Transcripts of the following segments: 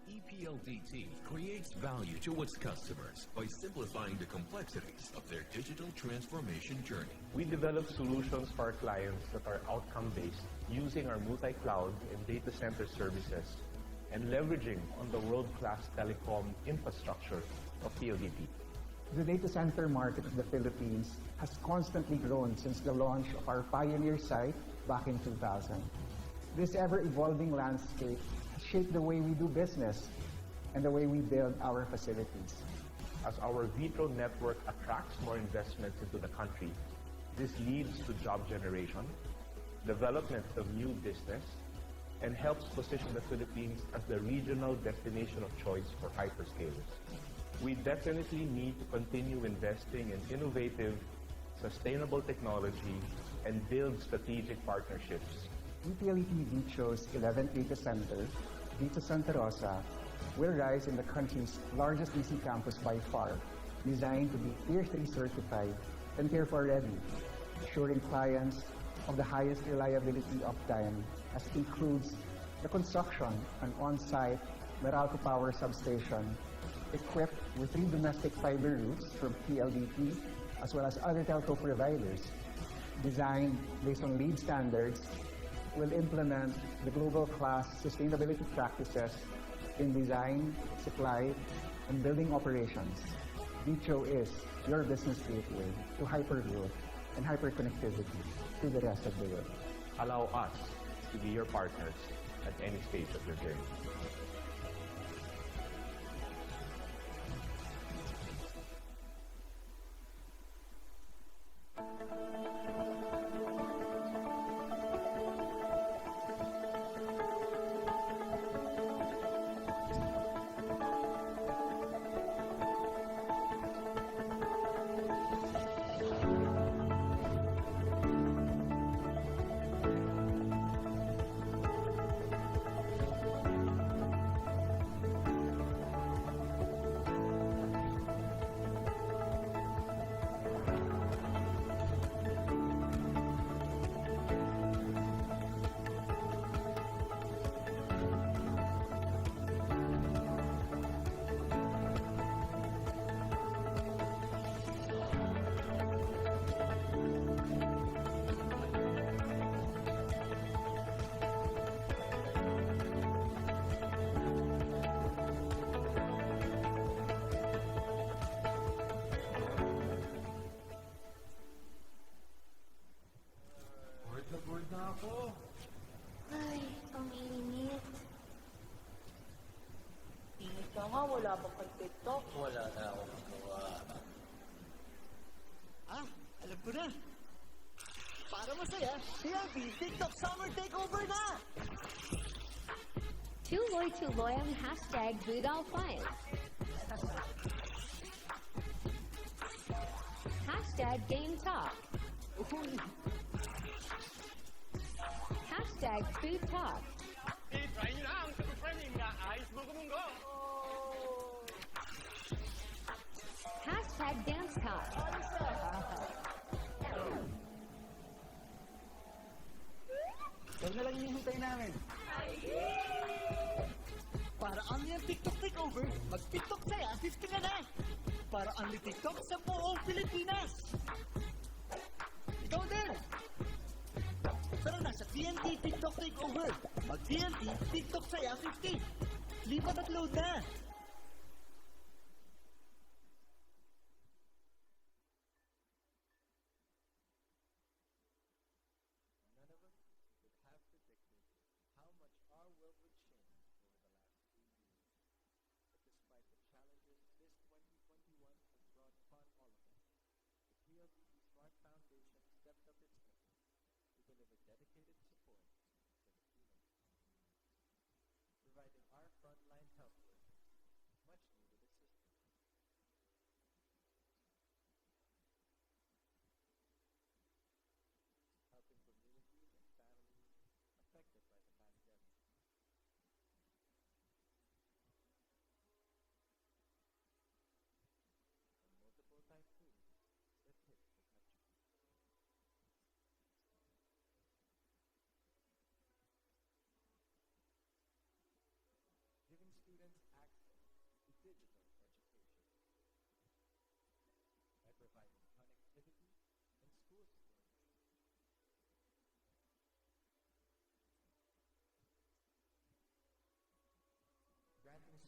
EPLDT creates value to its customers by simplifying the complexities of their digital transformation journey. We develop solutions for our clients that are outcome-based, using our multi-cloud and data center services and leveraging on the world-class telecom infrastructure of PLDT. The data center market of the Philippines has constantly grown since the launch of our pioneer site back in 2000. This ever-evolving landscape has shaped the way we do business and the way we build our facilities. As our Vitro network attracts more investments into the country, this leads to job generation, development of new business, and helps position the Philippines as the regional destination of choice for hyperscalers. We definitely need to continue investing in innovative, sustainable technology and build strategic partnerships. PLDT Vitro's 11th data center, Vito Santa Rosa, will rise in the country's largest DC campus by far, designed to be Tier 3 certified and Tier 4 ready, assuring clients of the highest reliability uptime, as includes the construction of an on-site Meralco power substation equipped with 3 domestic fiber routes from PLDT as well as other telco providers. Designed based on LEED standards, will implement the global class sustainability practices in design, supply, and building operations. Vitro is your business gateway to hypergrowth and hyperconnectivity to the rest of the world. Allow us to be your partners at any stage of your journey. Ay, ang init. Init ka nga, wala pa kang TikTok. Wala na akong magawa. Alam ko na. Para masaya, PLD TikTok Summer Takeover na! Tuloy-tuloy ang hashtag Budal Files. Hashtag Game Talk. Hashtag Food Talk. I-try nyo na ang super-trending na Ice Bugo-Munggo! Hashtag Dance Talk. Huwag na lang hinihintay namin. Para only ang TikTok Takeover, mag-TikTok saya 50 ka na! Para only TikTok sa buong Pilipinas! Ikaw din! Tara na sa TNT TikTok Takeover. Mag-TNT TikTok saya 50. Lipat at load na! Providing our frontline health workers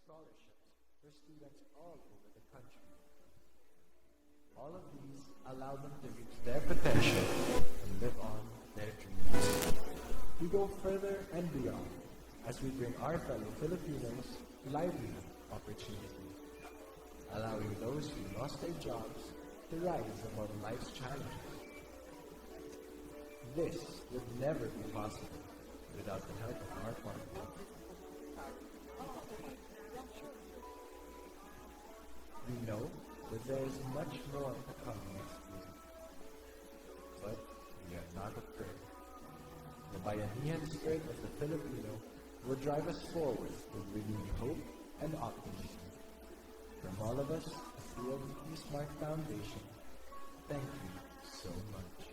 scholarships for students all over the country. All of these allow them to reach their potential and live on their dreams. We go further and beyond as we bring our fellow Filipinos livelihood opportunity, allowing those who lost their jobs to rise above life's challenges. This would never be possible without the help of our partners. We know that there is much more to come next year, but we are not afraid. The Bayanihan spirit of the Filipino will drive us forward with renewed hope and optimism. From all of us at the PLDT Smart Foundation, thank you so much.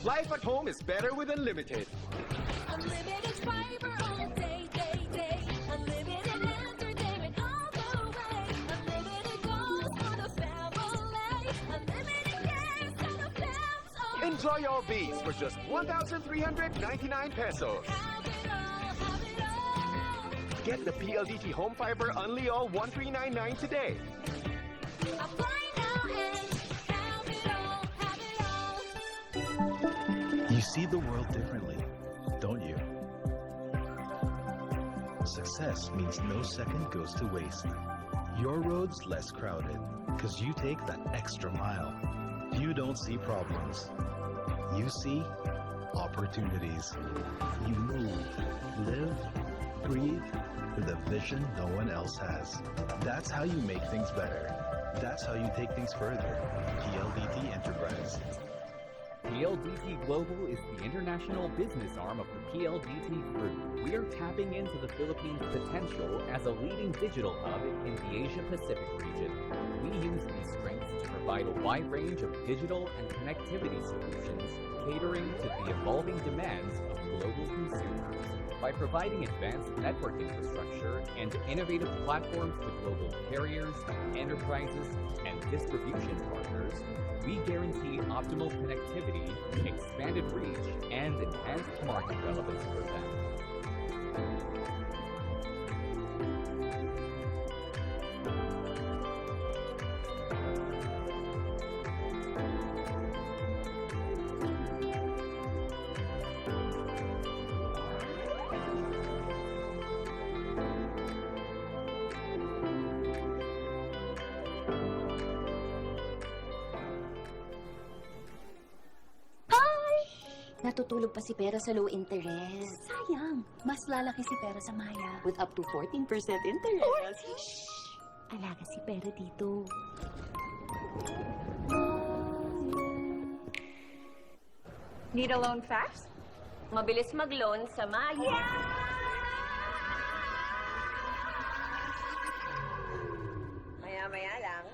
Life at home is better with Unlimited. Unlimited fiber all day, day, day. Unlimited entertainment all the way. Unlimited calls for the family. Unlimited games for the fams. Enjoy all these for just 1,399 pesos. Have it all, have it all. Get the PLDT Home Fiber Unli All 1399 today. Apply now and have it all, have it all. You see the world differently, don't you? Success means no second goes to waste. Your road's less crowded because you take that extra mile. You don't see problems. You see opportunities. You move, live, breathe with a vision no one else has. That's how you make things better. That's how you take things further. PLDT Enterprise. PLDT Global is the international business arm of the PLDT Group. We are tapping into the Philippines' potential as a leading digital hub in the Asia-Pacific region. We use these strengths to provide a wide range of digital and connectivity solutions catering to the evolving demands of global consumers. By providing advanced network infrastructure and innovative platforms to global carriers, enterprises, and distribution partners, we guarantee optimal connectivity, expanded reach, and enhanced market relevance for them. Natutulog pa si Pera sa low interest. Sayang, mas lalaki si Pera sa Maya. With up to 14% interest. Shh! Alaga si Pera dito. Need a loan fast? Mabilis mag-loan sa Maya. Maya-maya lang.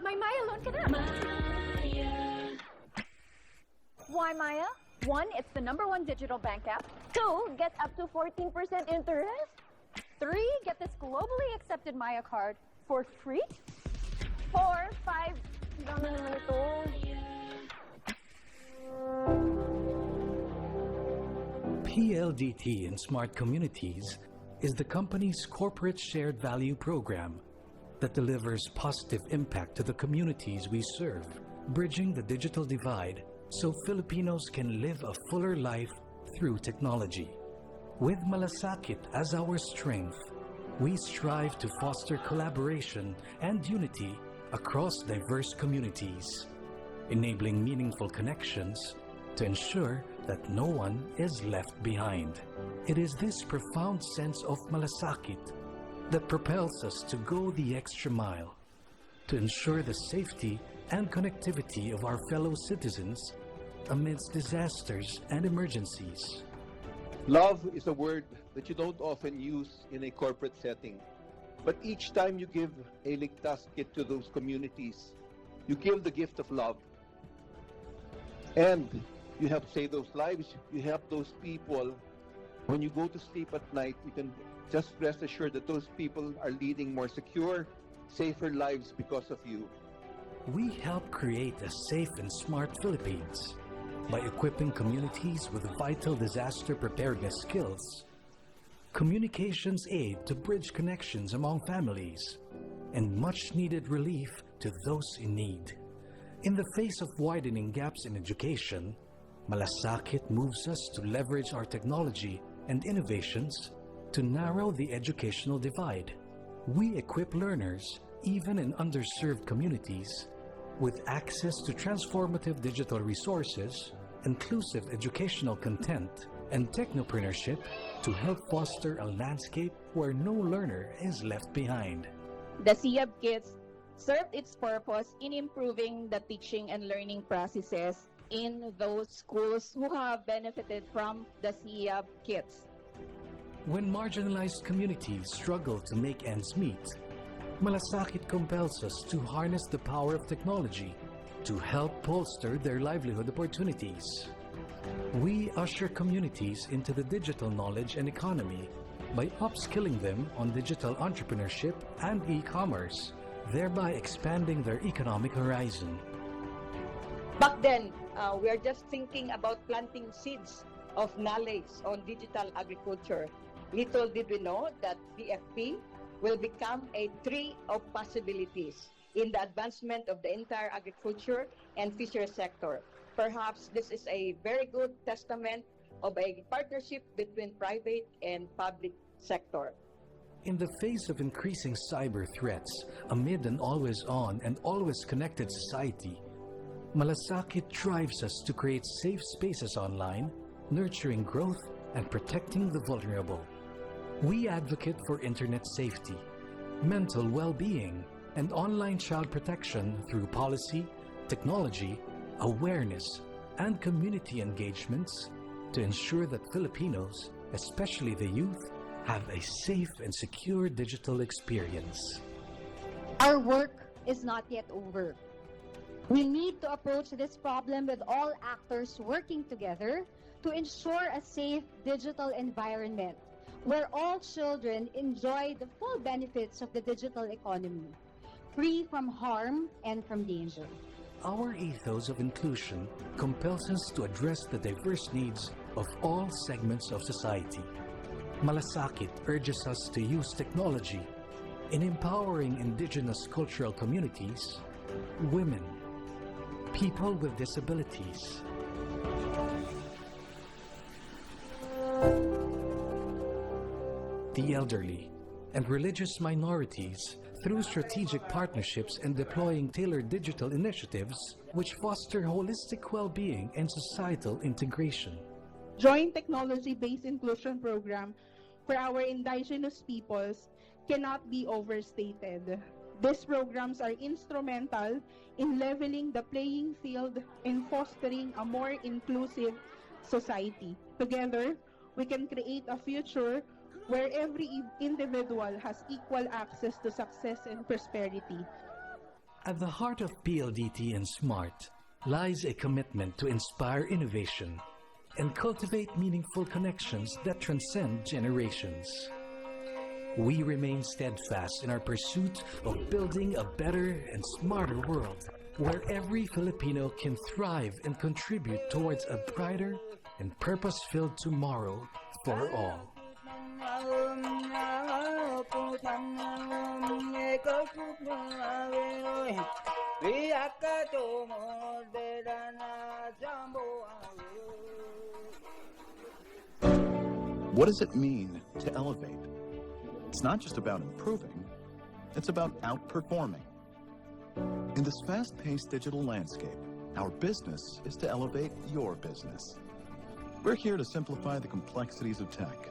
May Maya loan ka na. Why Maya? 1, it's the #1 digital bank app. 2, get up to 14% interest. 3, get this globally accepted Maya card for free. 4, 5, dami naman ito. PLDT in Smart Communities is the company's corporate shared value program that delivers positive impact to the communities we serve, bridging the digital divide so Filipinos can live a fuller life through technology. With Malasakit as our strength, we strive to foster collaboration and unity across diverse communities, enabling meaningful connections to ensure that no one is left behind. It is this profound sense of Malasakit that propels us to go the extra mile to ensure the safety and connectivity of our fellow citizens amidst disasters and emergencies. Love is a word that you don't often use in a corporate setting. But each time you give a ligtas kit to those communities, you give the gift of love. And you help save those lives, you help those people. When you go to sleep at night, you can just rest assured that those people are leading more secure, safer lives because of you. We help create a safe and smart Philippines by equipping communities with vital disaster preparedness skills, communications aid to bridge connections among families, and much-needed relief to those in need. In the face of widening gaps in education, Malasakit moves us to leverage our technology and innovations to narrow the educational divide. We equip learners, even in underserved communities, with access to transformative digital resources, inclusive educational content, and technopreneurship to help foster a landscape where no learner is left behind. The CIAB kits served its purpose in improving the teaching and learning processes in those schools who have benefited from the CIAB kits. When marginalized communities struggle to make ends meet, Malasakit compels us to harness the power of technology to help bolster their livelihood opportunities. We usher communities into the digital knowledge and economy by upskilling them on digital entrepreneurship and e-commerce, thereby expanding their economic horizon. Back then, we are just thinking about planting seeds of knowledge on digital agriculture. Little did we know that DFP will become a tree of possibilities in the advancement of the entire agriculture and fisheries sector. Perhaps this is a very good testament of a partnership between private and public sector. In the face of increasing cyber threats amid an always-on and always-connected society, Malasakit drives us to create safe spaces online, nurturing growth and protecting the vulnerable. We advocate for internet safety, mental well-being, and online child protection through policy, technology, awareness, and community engagements to ensure that Filipinos, especially the youth, have a safe and secure digital experience. Our work is not yet over. We need to approach this problem with all actors working together to ensure a safe digital environment where all children enjoy the full benefits of the digital economy, free from harm and from danger. Our ethos of inclusion compels us to address the diverse needs of all segments of society. Malasakit urges us to use technology in empowering indigenous cultural communities, women, people with disabilities, the elderly, and religious minorities through strategic partnerships and deploying tailored digital initiatives which foster holistic well-being and societal integration. Joint technology-based inclusion program for our indigenous peoples cannot be overstated. These programs are instrumental in leveling the playing field and fostering a more inclusive society. Together, we can create a future where every individual has equal access to success and prosperity. At the heart of Pldt and SMART lies a commitment to inspire innovation and cultivate meaningful connections that transcend generations. We remain steadfast in our pursuit of building a better and smarter world where every Filipino can thrive and contribute towards a brighter and purpose-filled tomorrow for all. What does it mean to elevate? It's not just about improving, it's about outperforming. In this fast-paced digital landscape, our business is to elevate your business. We're here to simplify the complexities of tech,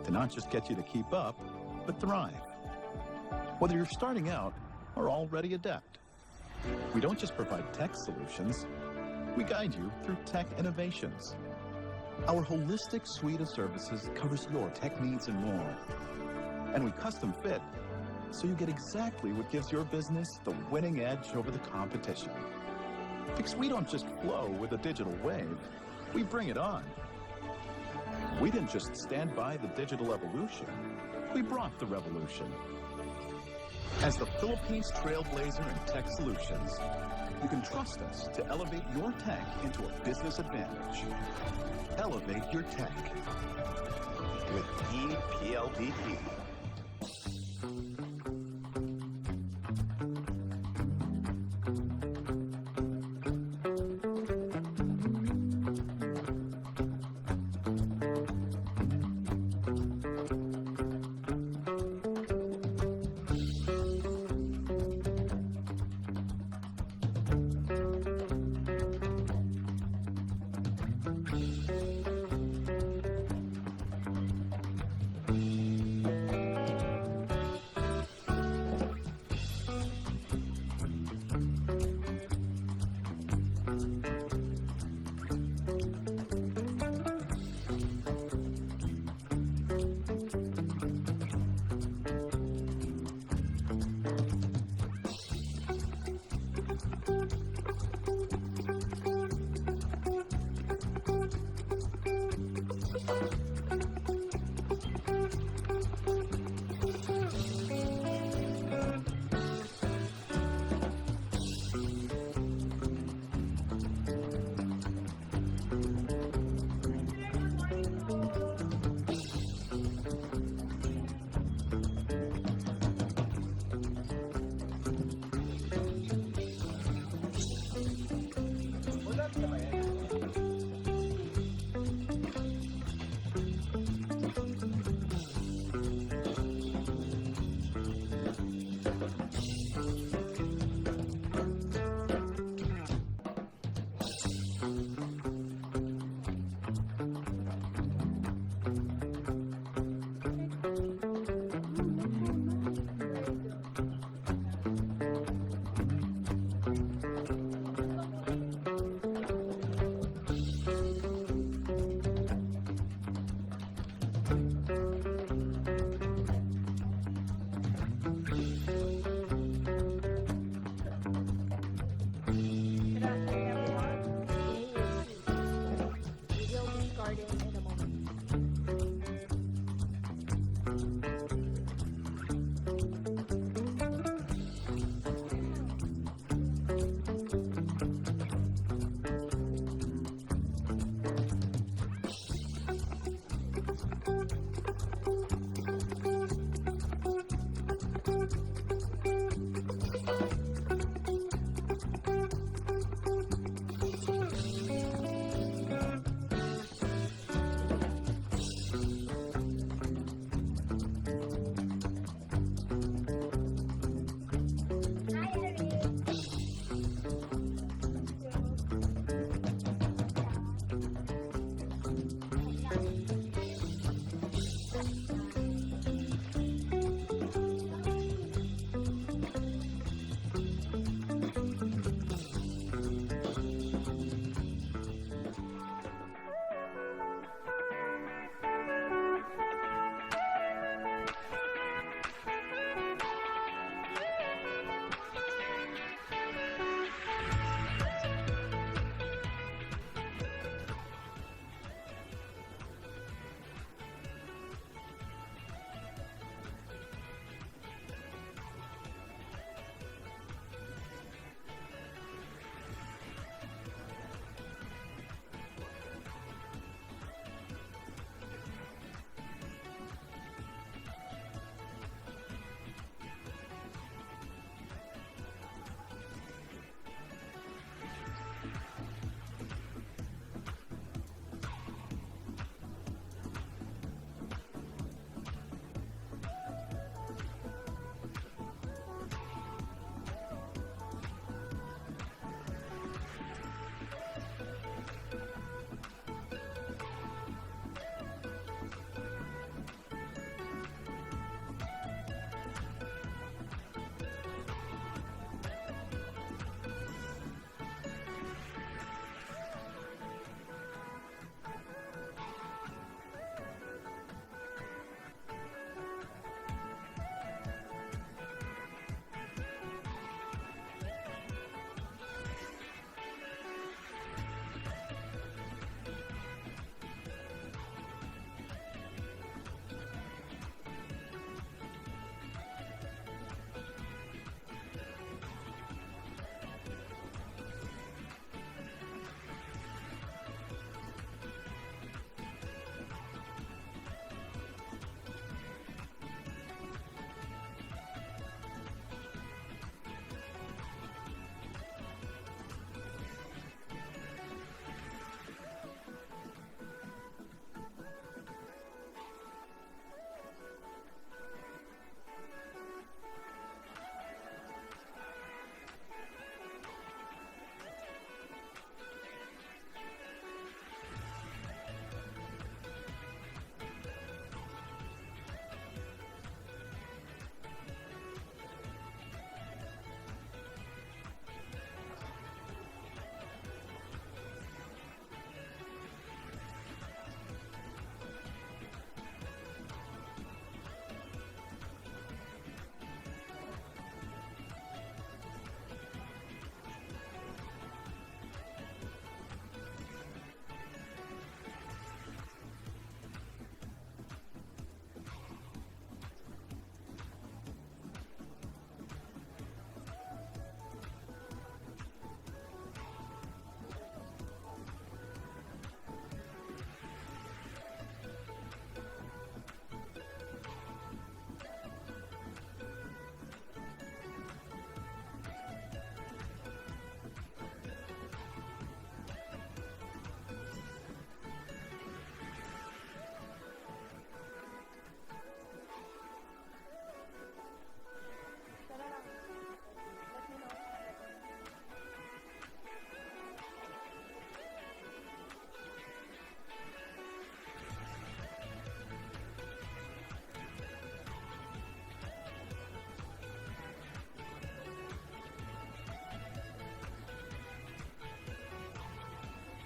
to not just get you to keep up, but thrive. Whether you're starting out or already adept, we don't just provide tech solutions, we guide you through tech innovations. Our holistic suite of services covers your tech needs and more. And we custom fit so you get exactly what gives your business the winning edge over the competition. Because we don't just flow with a digital wave, we bring it on. We didn't just stand by the digital evolution, we brought the revolution. As the Philippines trailblazer in tech solutions, you can trust us to elevate your tech into a business advantage. Elevate your tech with ePLDT.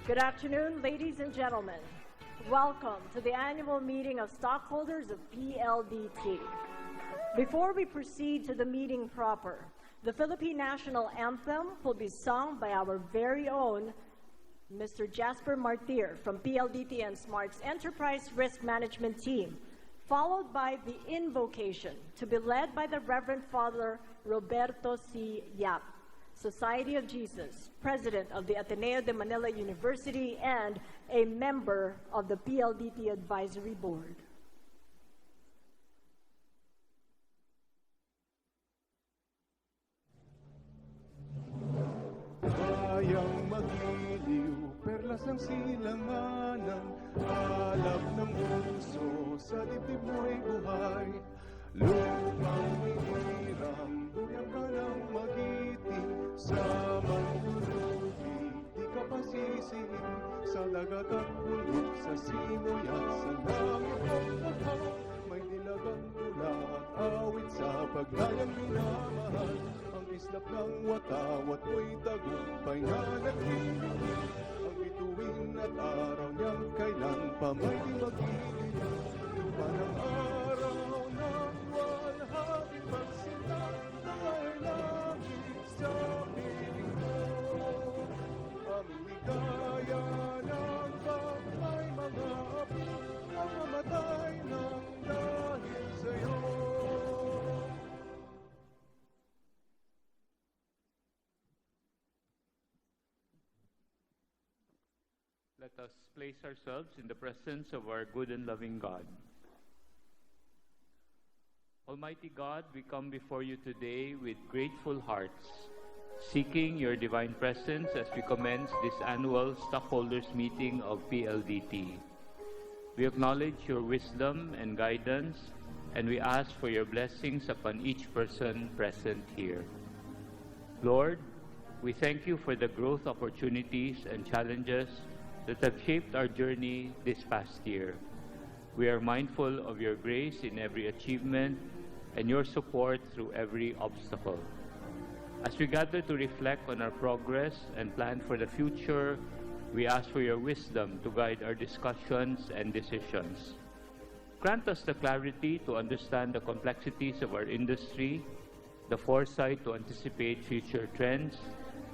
Good afternoon, ladies and gentlemen. Welcome to the annual meeting of stockholders of PLDT. Before we proceed to the meeting proper, the Philippine National Anthem will be sung by our very own Mr. Jasper Martir from PLDT and Smart's Enterprise Risk Management Team, followed by the invocation to be led by the Reverend Father Roberto C. Yap, Society of Jesus, President of the Ateneo de Manila University and a member of the PLDT Advisory Board. Bayang magiliw, perlas ng silanganan, alab ng puso, sa dibdib mo'y buhay. Lumang hinirang, duyang ka ng magiting, sa manlulubi, di ka pasisingin, sa dagat at bundok, sa simoy at sa langit at bahaw, may dilagang tula at awit sa paglayang minamahal. Islap ng watawat mo'y tagumpay na naglilingin, ang bituin at araw niyang kailan pa may di magiliw. Lupa ng araw ng walhati pagsilang ay langit sa piling mo. Aming ligaya ng bangay mga apo na mamatay ng dahil sa'yo. Let us place ourselves in the presence of our good and loving God. Almighty God, we come before you today with grateful hearts, seeking your divine presence as we commence this annual stockholders meeting of PLDT. We acknowledge your wisdom and guidance, and we ask for your blessings upon each person present here. Lord, we thank you for the growth opportunities and challenges that have shaped our journey this past year. We are mindful of your grace in every achievement and your support through every obstacle. As we gather to reflect on our progress and plan for the future, we ask for your wisdom to guide our discussions and decisions. Grant us the clarity to understand the complexities of our industry, the foresight to anticipate future trends,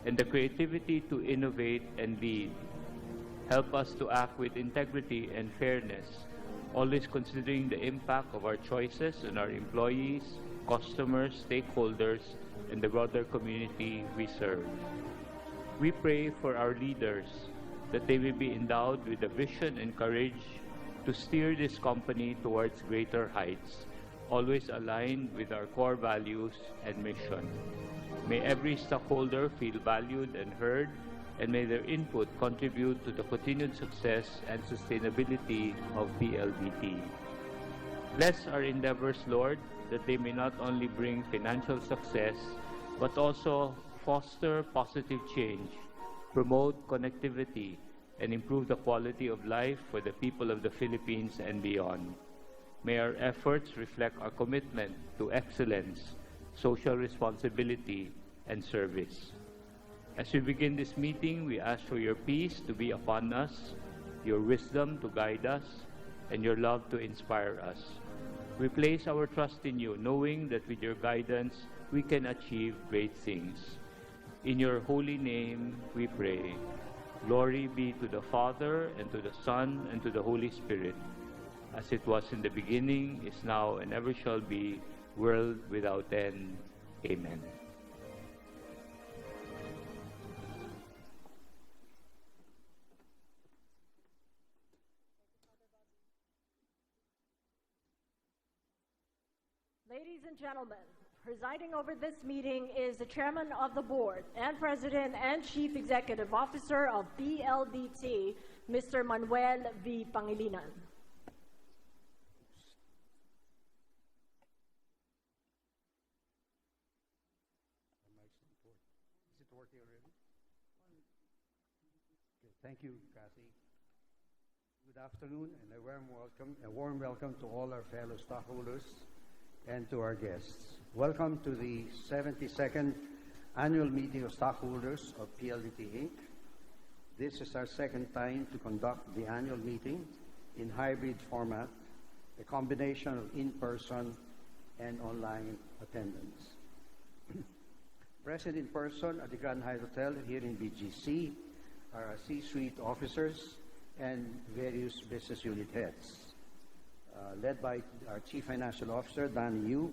and the creativity to innovate and lead. Help us to act with integrity and fairness, always considering the impact of our choices on our employees, customers, stakeholders, and the broader community we serve. We pray for our leaders that they will be endowed with the vision and courage to steer this company towards greater heights, always aligned with our core values and mission. May every stockholder feel valued and heard, and may their input contribute to the continued success and sustainability of PLDT. Bless our endeavors, Lord, that they may not only bring financial success, but also foster positive change, promote connectivity, and improve the quality of life for the people of the Philippines and beyond. May our efforts reflect our commitment to excellence, social responsibility, and service. As we begin this meeting, we ask for your peace to be upon us, your wisdom to guide us, and your love to inspire us. We place our trust in you, knowing that with your guidance, we can achieve great things. In your holy name, we pray. Glory be to the Father, and to the Son, and to the Holy Spirit, as it was in the beginning, is now, and ever shall be, world without end. Amen. Ladies and gentlemen, presiding over this meeting is the Chairman of the Board and President and Chief Executive Officer of PLDT, Mr. Manuel V. Pangilinan. Is it working already? Okay, thank you, Kathy. Good afternoon and a warm welcome to all our fellow stockholders and to our guests. Welcome to the 72nd Annual Meeting of Stockholders of PLDT Inc. This is our second time to conduct the annual meeting in hybrid format, a combination of in-person and online attendance. Present in person at the Grand Hyatt Hotel here in BGC are our C-suite officers and various business unit heads, led by our Chief Financial Officer, Dan Yu,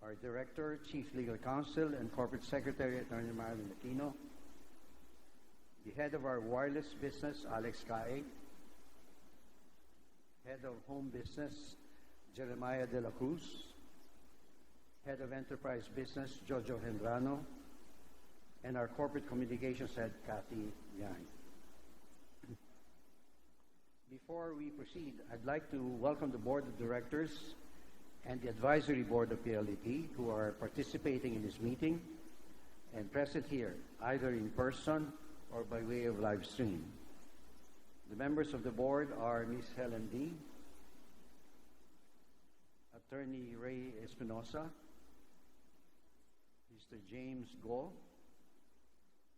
our Director, Chief Legal Counsel, and Corporate Secretary, Attorney Marilyn Aquino, the Head of our Wireless Business, Alex Cae, Head of Home Business, Jeremiah De La Cruz, Head of Enterprise Business, Jojo Hendrano, and our Corporate Communications Head, Kathy Yang. Before we proceed, I'd like to welcome the Board of Directors and the Advisory Board of PLDT who are participating in this meeting and present here, either in person or by way of live stream. The members of the board are Ms. Helen D., Attorney Ray Espinosa, Mr. James Go,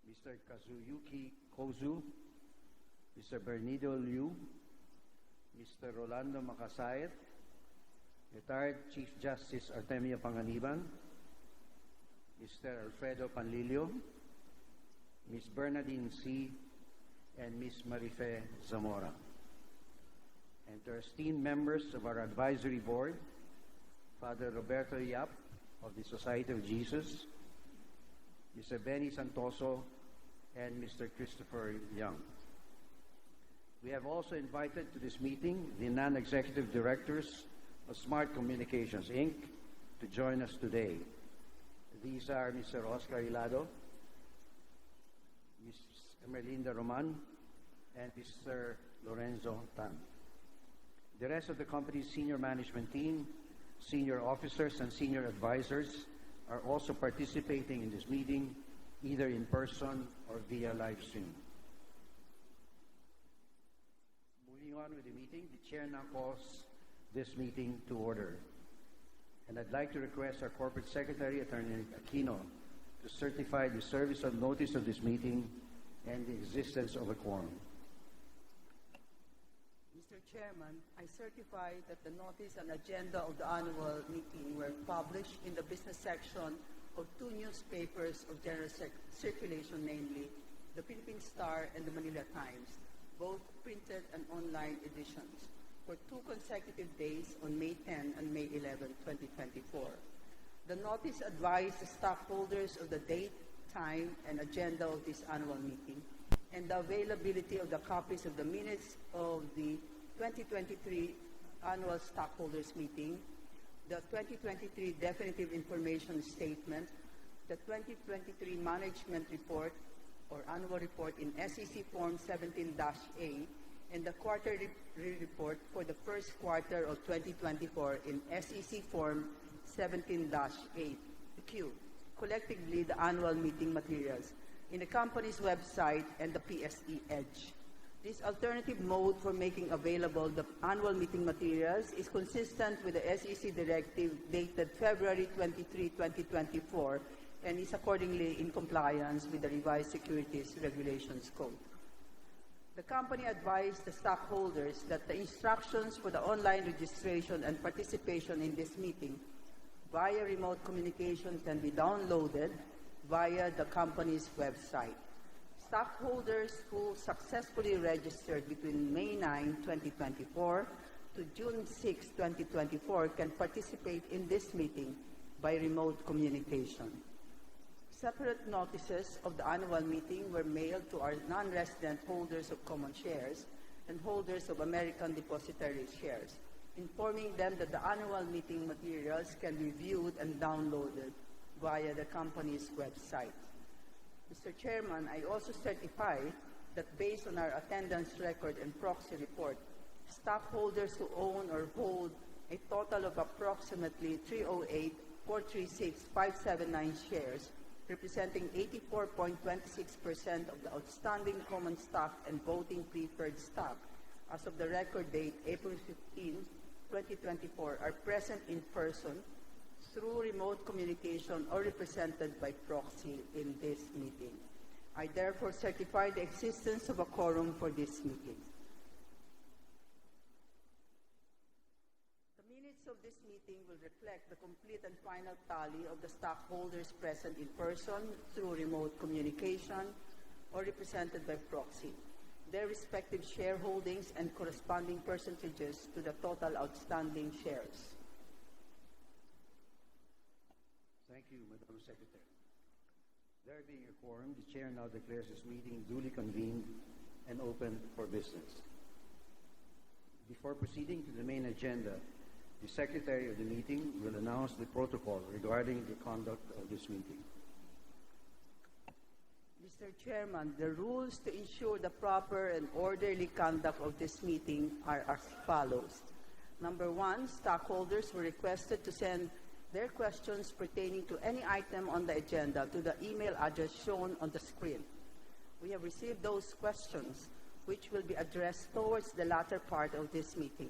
Mr. Kazuyuki Kozu, Mr. Bernido Liu, Mr. Rolando Macasayet, Retired Chief Justice Artemia Panganiban, Mr. Alfredo Panlilio, Ms. Bernadine C., and Ms. Marife Zamora. And to our esteemed members of our advisory board, Father Roberto Yap of the Society of Jesus, Mr. Benny Santoso, and Mr. Christopher Young. We have also invited to this meeting the non-executive directors of Smart Communications, Inc. to join us today. These are Mr. Oscar Hilado, Ms. Emerlinda Roman, and Mr. Lorenzo Tan. The rest of the company's senior management team, senior officers, and senior advisors are also participating in this meeting, either in person or via live stream. Moving on with the meeting, the chair now calls this meeting to order. And I'd like to request our Corporate Secretary, Attorney Aquino, to certify the service of notice of this meeting and the existence of a quorum. Mr. Chairman, I certify that the notice and agenda of the annual meeting were published in the business section of two newspapers of general circulation, namely the Philippine Star and the Manila Times, both printed and online editions, for 2 consecutive days on May 10 and May 11, 2024. The notice advised the stockholders of the date, time, and agenda of this annual meeting and the availability of the copies of the minutes of the 2023 annual stockholders meeting, the 2023 definitive information statement, the 2023 management report or annual report in SEC Form 17-A, and the quarterly report for the first quarter of 2024 in SEC Form 17-8Q, collectively the annual meeting materials, in the company's website and the PSE Edge. This alternative mode for making available the annual meeting materials is consistent with the SEC directive dated February 23, 2024, and is accordingly in compliance with the revised Securities Regulations Code. The company advised the stockholders that the instructions for the online registration and participation in this meeting via remote communication can be downloaded via the company's website. Stockholders who successfully registered between May 9, 2024 to June 6, 2024 can participate in this meeting by remote communication. Separate notices of the annual meeting were mailed to our non-resident holders of common shares and holders of American Depositary Shares, informing them that the annual meeting materials can be viewed and downloaded via the company's website. Mr. Chairman, I also certify that based on our attendance record and proxy report, stockholders who own or hold a total of approximately 308,436,579 shares, representing 84.26% of the outstanding common stock and voting preferred stock as of the record date, April 15, 2024, are present in person, through remote communication, or represented by proxy in this meeting. I therefore certify the existence of a quorum for this meeting. The minutes of this meeting will reflect the complete and final tally of the stockholders present in person, through remote communication, or represented by proxy, their respective shareholdings and corresponding percentages to the total outstanding shares. Thank you, Madam Secretary. There being a quorum, the Chair now declares this meeting duly convened and open for business. Before proceeding to the main agenda, the Secretary of the meeting will announce the protocol regarding the conduct of this meeting. Mr. Chairman, the rules to ensure the proper and orderly conduct of this meeting are as follows. Number 1, stockholders were requested to send their questions pertaining to any item on the agenda to the email address shown on the screen. We have received those questions, which will be addressed towards the latter part of this meeting.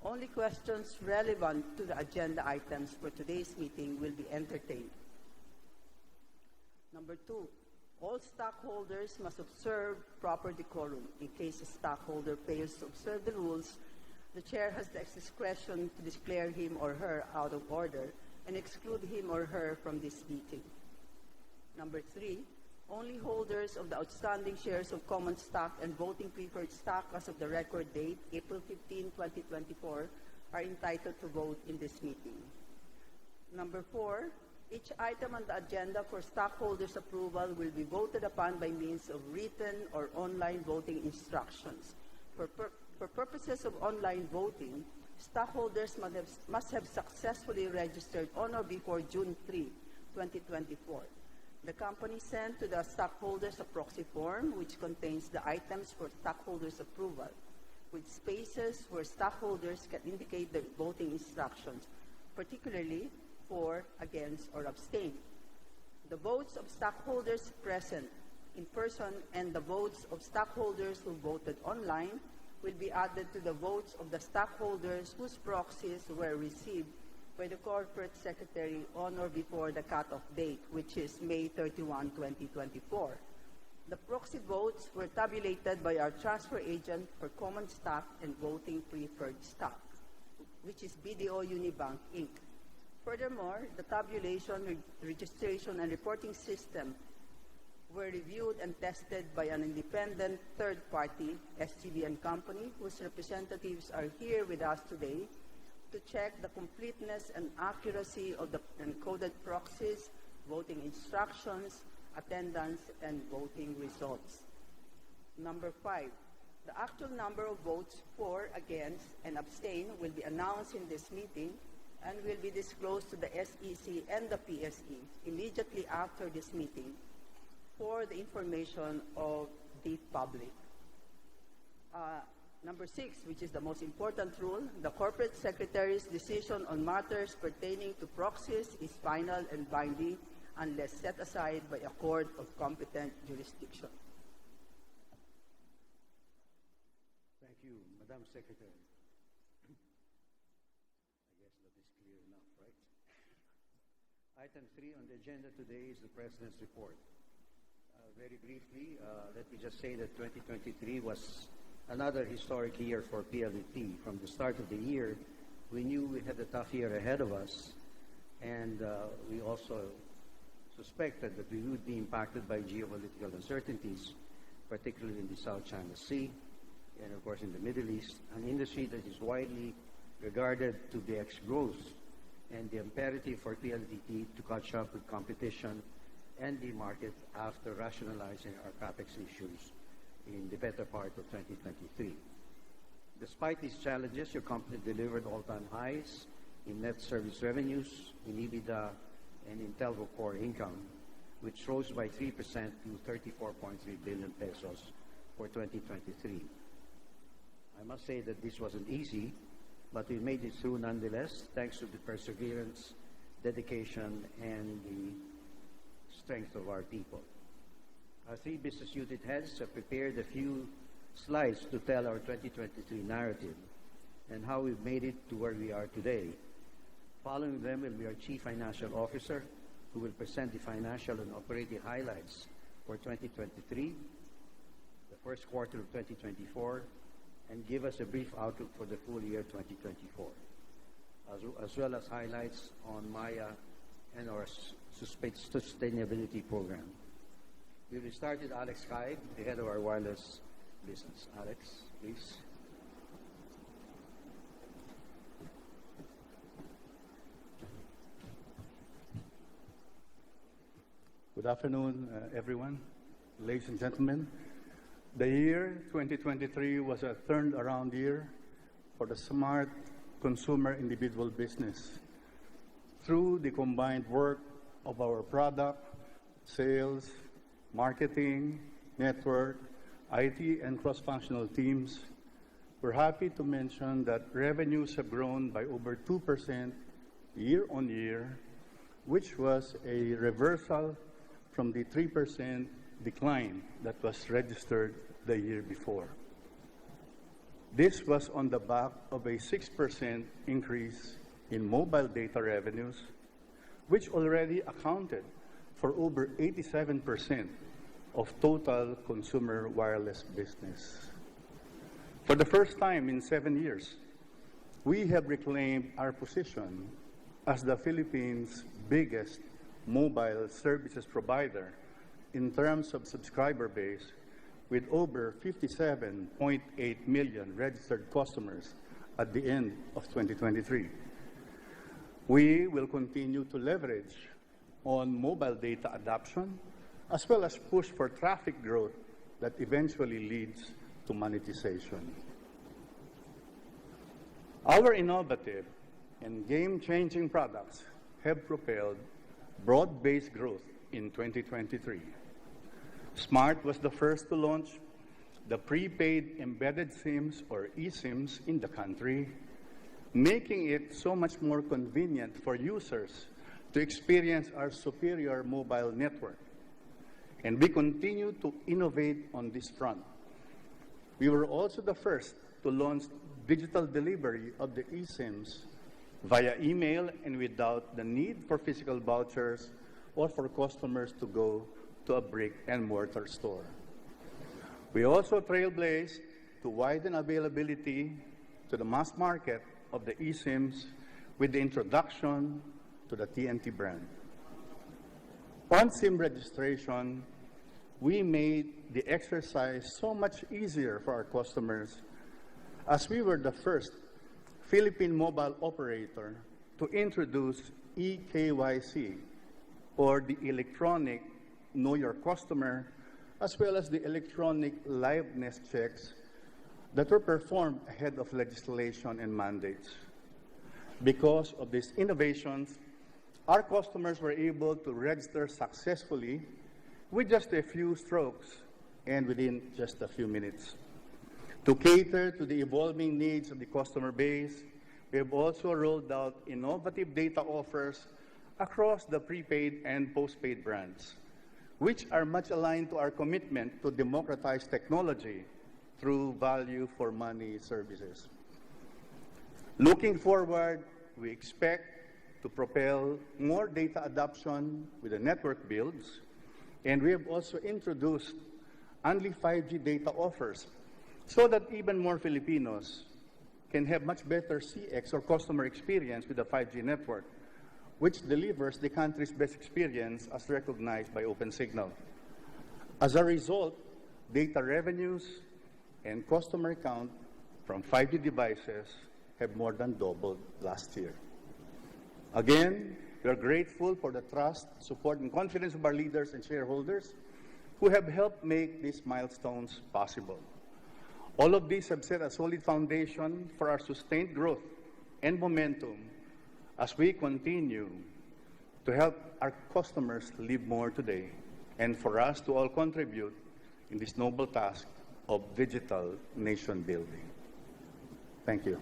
Only questions relevant to the agenda items for today's meeting will be entertained. Number 2, all stockholders must observe proper decorum. In case a stockholder fails to observe the rules, the Chair has the discretion to declare him or her out of order and exclude him or her from this meeting. Number 3, only holders of the outstanding shares of common stock and voting preferred stock as of the record date, April 15, 2024, are entitled to vote in this meeting. Number 4, each item on the agenda for stockholders' approval will be voted upon by means of written or online voting instructions. For purposes of online voting, stockholders must have successfully registered on or before June 3, 2024. The company sent to the stockholders a proxy form which contains the items for stockholders' approval, with spaces where stockholders can indicate their voting instructions, particularly for, against, or abstain. The votes of stockholders present in person and the votes of stockholders who voted online will be added to the votes of the stockholders whose proxies were received by the Corporate Secretary on or before the cutoff date, which is May 31, 2024. The proxy votes were tabulated by our transfer agent for common stock and voting preferred stock, which is BDO Unibank, Inc. Furthermore, the tabulation, registration, and reporting system were reviewed and tested by an independent third party, SGB & Company, whose representatives are here with us today to check the completeness and accuracy of the encoded proxies, voting instructions, attendance, and voting results. Number 5, the actual number of votes for, against, and abstain will be announced in this meeting and will be disclosed to the SEC and the PSE immediately after this meeting for the information of the public. Number 6, which is the most important rule, the Corporate Secretary's decision on matters pertaining to proxies is final and binding unless set aside by a court of competent jurisdiction. Thank you, Madam Secretary. I guess that is clear enough, right? Item 3 on the agenda today is the President's report. Very briefly, let me just say that 2023 was another historic year for PLDT. From the start of the year, we knew we had a tough year ahead of us, and we also suspected that we would be impacted by geopolitical uncertainties, particularly in the South China Sea, and of course in the Middle East, an industry that is widely regarded to be ex-growth, and the imperative for PLDT to catch up with competition and the market after rationalizing our CapEx issues in the better part of 2023. Despite these challenges, your company delivered all-time highs in net service revenues, in EBITDA, and in telco core income, which rose by 3% to 34.3 billion pesos for 2023. I must say that this wasn't easy, but we made it through nonetheless, thanks to the perseverance, dedication, and the strength of our people. Our 3 business unit heads have prepared a few slides to tell our 2023 narrative and how we've made it to where we are today. Following them will be our Chief Financial Officer, who will present the financial and operating highlights for 2023, the first quarter of 2024, and give us a brief outlook for the full year 2024, as well as highlights on Maya and our sustainability program. We will start with Alex Kaig, the head of our wireless business. Alex, please. Good afternoon, everyone. Ladies and gentlemen, the year 2023 was a turned-around year for the smart consumer individual business. Through the combined work of our product, sales, marketing, network, IT, and cross-functional teams, we're happy to mention that revenues have grown by over 2% year-on-year, which was a reversal from the 3% decline that was registered the year before. This was on the back of a 6% increase in mobile data revenues, which already accounted for over 87% of total consumer wireless business. For the first time in 7 years, we have reclaimed our position as the Philippines' biggest mobile services provider in terms of subscriber base, with over 57.8 million registered customers at the end of 2023. We will continue to leverage on mobile data adoption, as well as push for traffic growth that eventually leads to monetization. Our innovative and game-changing products have propelled broad-based growth in 2023. Smart was the first to launch the prepaid embedded SIMs, or eSIMs, in the country, making it so much more convenient for users to experience our superior mobile network. And we continue to innovate on this front. We were also the first to launch digital delivery of the eSIMs via email and without the need for physical vouchers or for customers to go to a brick-and-mortar store. We also trailblazed to widen availability to the mass market of the eSIMs with the introduction to the TNT brand. On SIM registration, we made the exercise so much easier for our customers, as we were the first Philippine mobile operator to introduce eKYC, or the electronic Know Your Customer, as well as the electronic liveness checks that were performed ahead of legislation and mandates. Because of these innovations, our customers were able to register successfully with just a few strokes and within just a few minutes. To cater to the evolving needs of the customer base, we have also rolled out innovative data offers across the prepaid and postpaid brands, which are much aligned to our commitment to democratize technology through value for money services. Looking forward, we expect to propel more data adoption with the network builds, and we have also introduced only 5G data offers so that even more Filipinos can have much better CX, or customer experience, with the 5G network, which delivers the country's best experience as recognized by OpenSignal. As a result, data revenues and customer count from 5G devices have more than doubled last year. Again, we are grateful for the trust, support, and confidence of our leaders and shareholders who have helped make these milestones possible. All of these have set a solid foundation for our sustained growth and momentum as we continue to help our customers live more today, and for us to all contribute in this noble task of digital nation building. Thank you.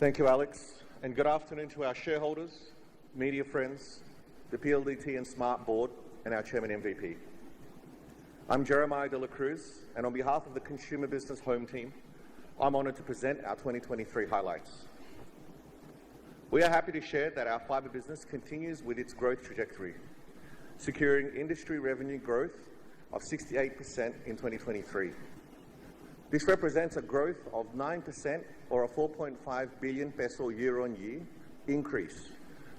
Thank you, Alex, and good afternoon to our shareholders, media friends, the PLDT and Smart Board, and our Chairman MVP. I'm Jeremiah de la Cruz, and on behalf of the Consumer Business Home Team, I'm honoured to present our 2023 highlights. We are happy to share that our fibre business continues with its growth trajectory, securing industry revenue growth of 68% in 2023. This represents a growth of 9% or a 4.5 billion peso year-on-year increase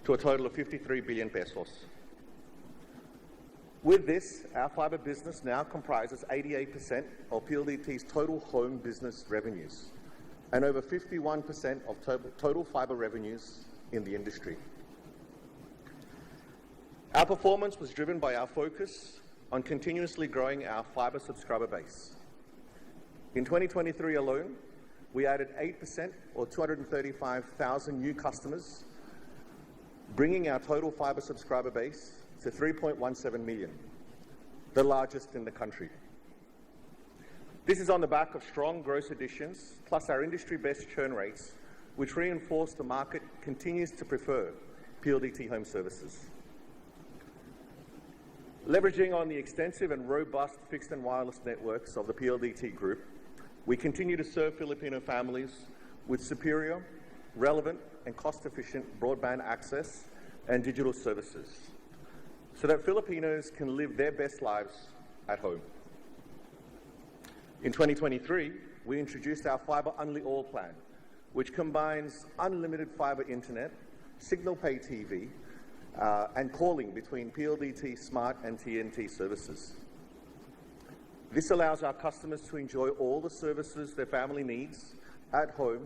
to a total of 53 billion pesos. With this, our fibre business now comprises 88% of PLDT's total home business revenues and over 51% of total fibre revenues in the industry. Our performance was driven by our focus on continuously growing our fibre subscriber base. In 2023 alone, we added 8% or 235,000 new customers, bringing our total fibre subscriber base to 3.17 million, the largest in the country. This is on the back of strong gross additions, plus our industry-best churn rates, which reinforce the market continues to prefer PLDT home services. Leveraging on the extensive and robust fixed and wireless networks of the PLDT Group, we continue to serve Filipino families with superior, relevant, and cost-efficient broadband access and digital services, so that Filipinos can live their best lives at home. In 2023, we introduced our Fibre Unli All plan, which combines unlimited fibre internet, signal pay TV, and calling between PLDT Smart and TNT services. This allows our customers to enjoy all the services their family needs at home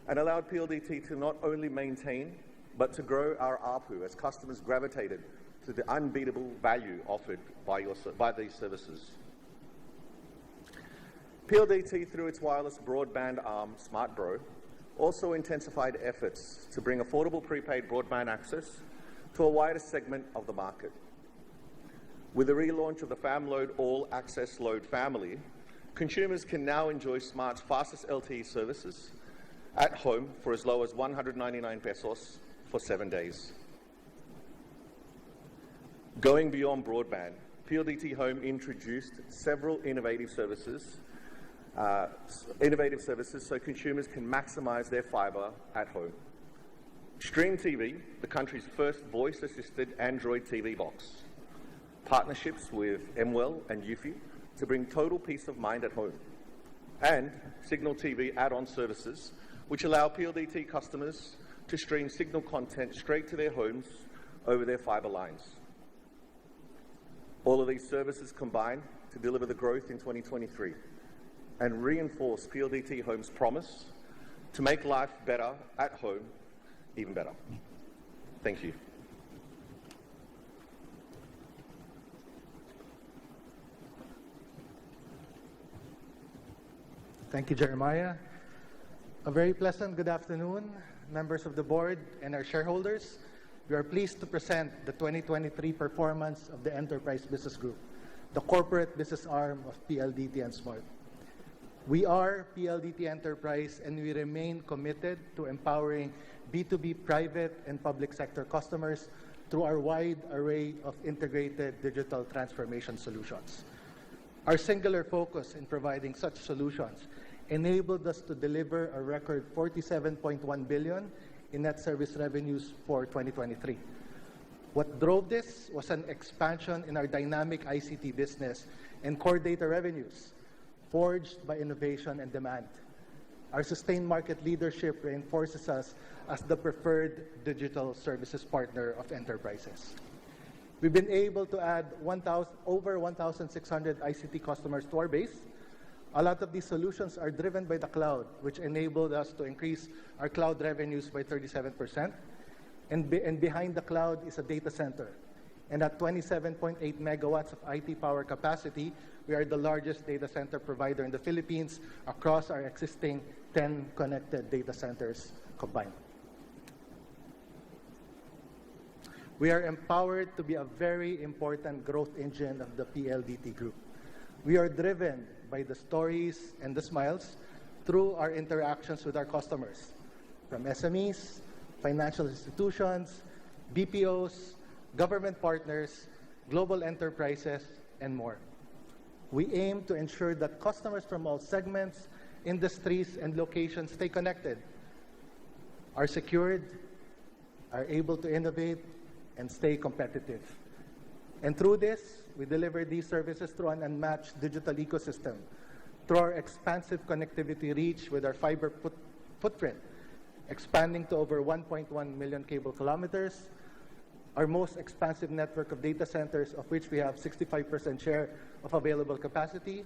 and allowed PLDT to not only maintain, but to grow our ARPU as customers gravitated to the unbeatable value offered by these services. PLDT, through its wireless broadband arm, SmartBro, also intensified efforts to bring affordable prepaid broadband access to a wider segment of the market. With the relaunch of the FamLoad All Access Load family, consumers can now enjoy Smart's fastest LTE services at home for as low as 199 pesos for 7 days. Going beyond broadband, PLDT Home introduced several innovative services so consumers can maximize their fibre at home. Stream TV, the country's first voice-assisted Android TV box. Partnerships with MWell and Eufy to bring total peace of mind at home. And Signal TV add-on services, which allow PLDT customers to stream Signal content straight to their homes over their fibre lines. All of these services combine to deliver the growth in 2023 and reinforce PLDT Home's promise to make life better at home even better. Thank you. Thank you, Jeremiah. A very pleasant good afternoon, members of the board and our shareholders. We are pleased to present the 2023 performance of the Enterprise Business Group, the corporate business arm of PLDT and Smart. We are PLDT Enterprise, and we remain committed to empowering B2B private and public sector customers through our wide array of integrated digital transformation solutions. Our singular focus in providing such solutions enabled us to deliver a record 47.1 billion in net service revenues for 2023. What drove this was an expansion in our dynamic ICT business and core data revenues, forged by innovation and demand. Our sustained market leadership reinforces us as the preferred digital services partner of enterprises. We've been able to add over 1,600 ICT customers to our base. A lot of these solutions are driven by the cloud, which enabled us to increase our cloud revenues by 37%. And behind the cloud is a data center. And at 27.8 megawatts of IT power capacity, we are the largest data center provider in the Philippines across our existing 10 connected data centers combined. We are empowered to be a very important growth engine of the PLDT Group. We are driven by the stories and the smiles through our interactions with our customers, from SMEs, financial institutions, BPOs, government partners, global enterprises, and more. We aim to ensure that customers from all segments industries, and locations stay connected, are secured, are able to innovate, and stay competitive. And through this, we deliver these services through an unmatched digital ecosystem, through our expansive connectivity reach with our fiber footprint, expanding to over 1.1 million cable kilometers, our most expansive network of data centers, of which we have 65% share of available capacity.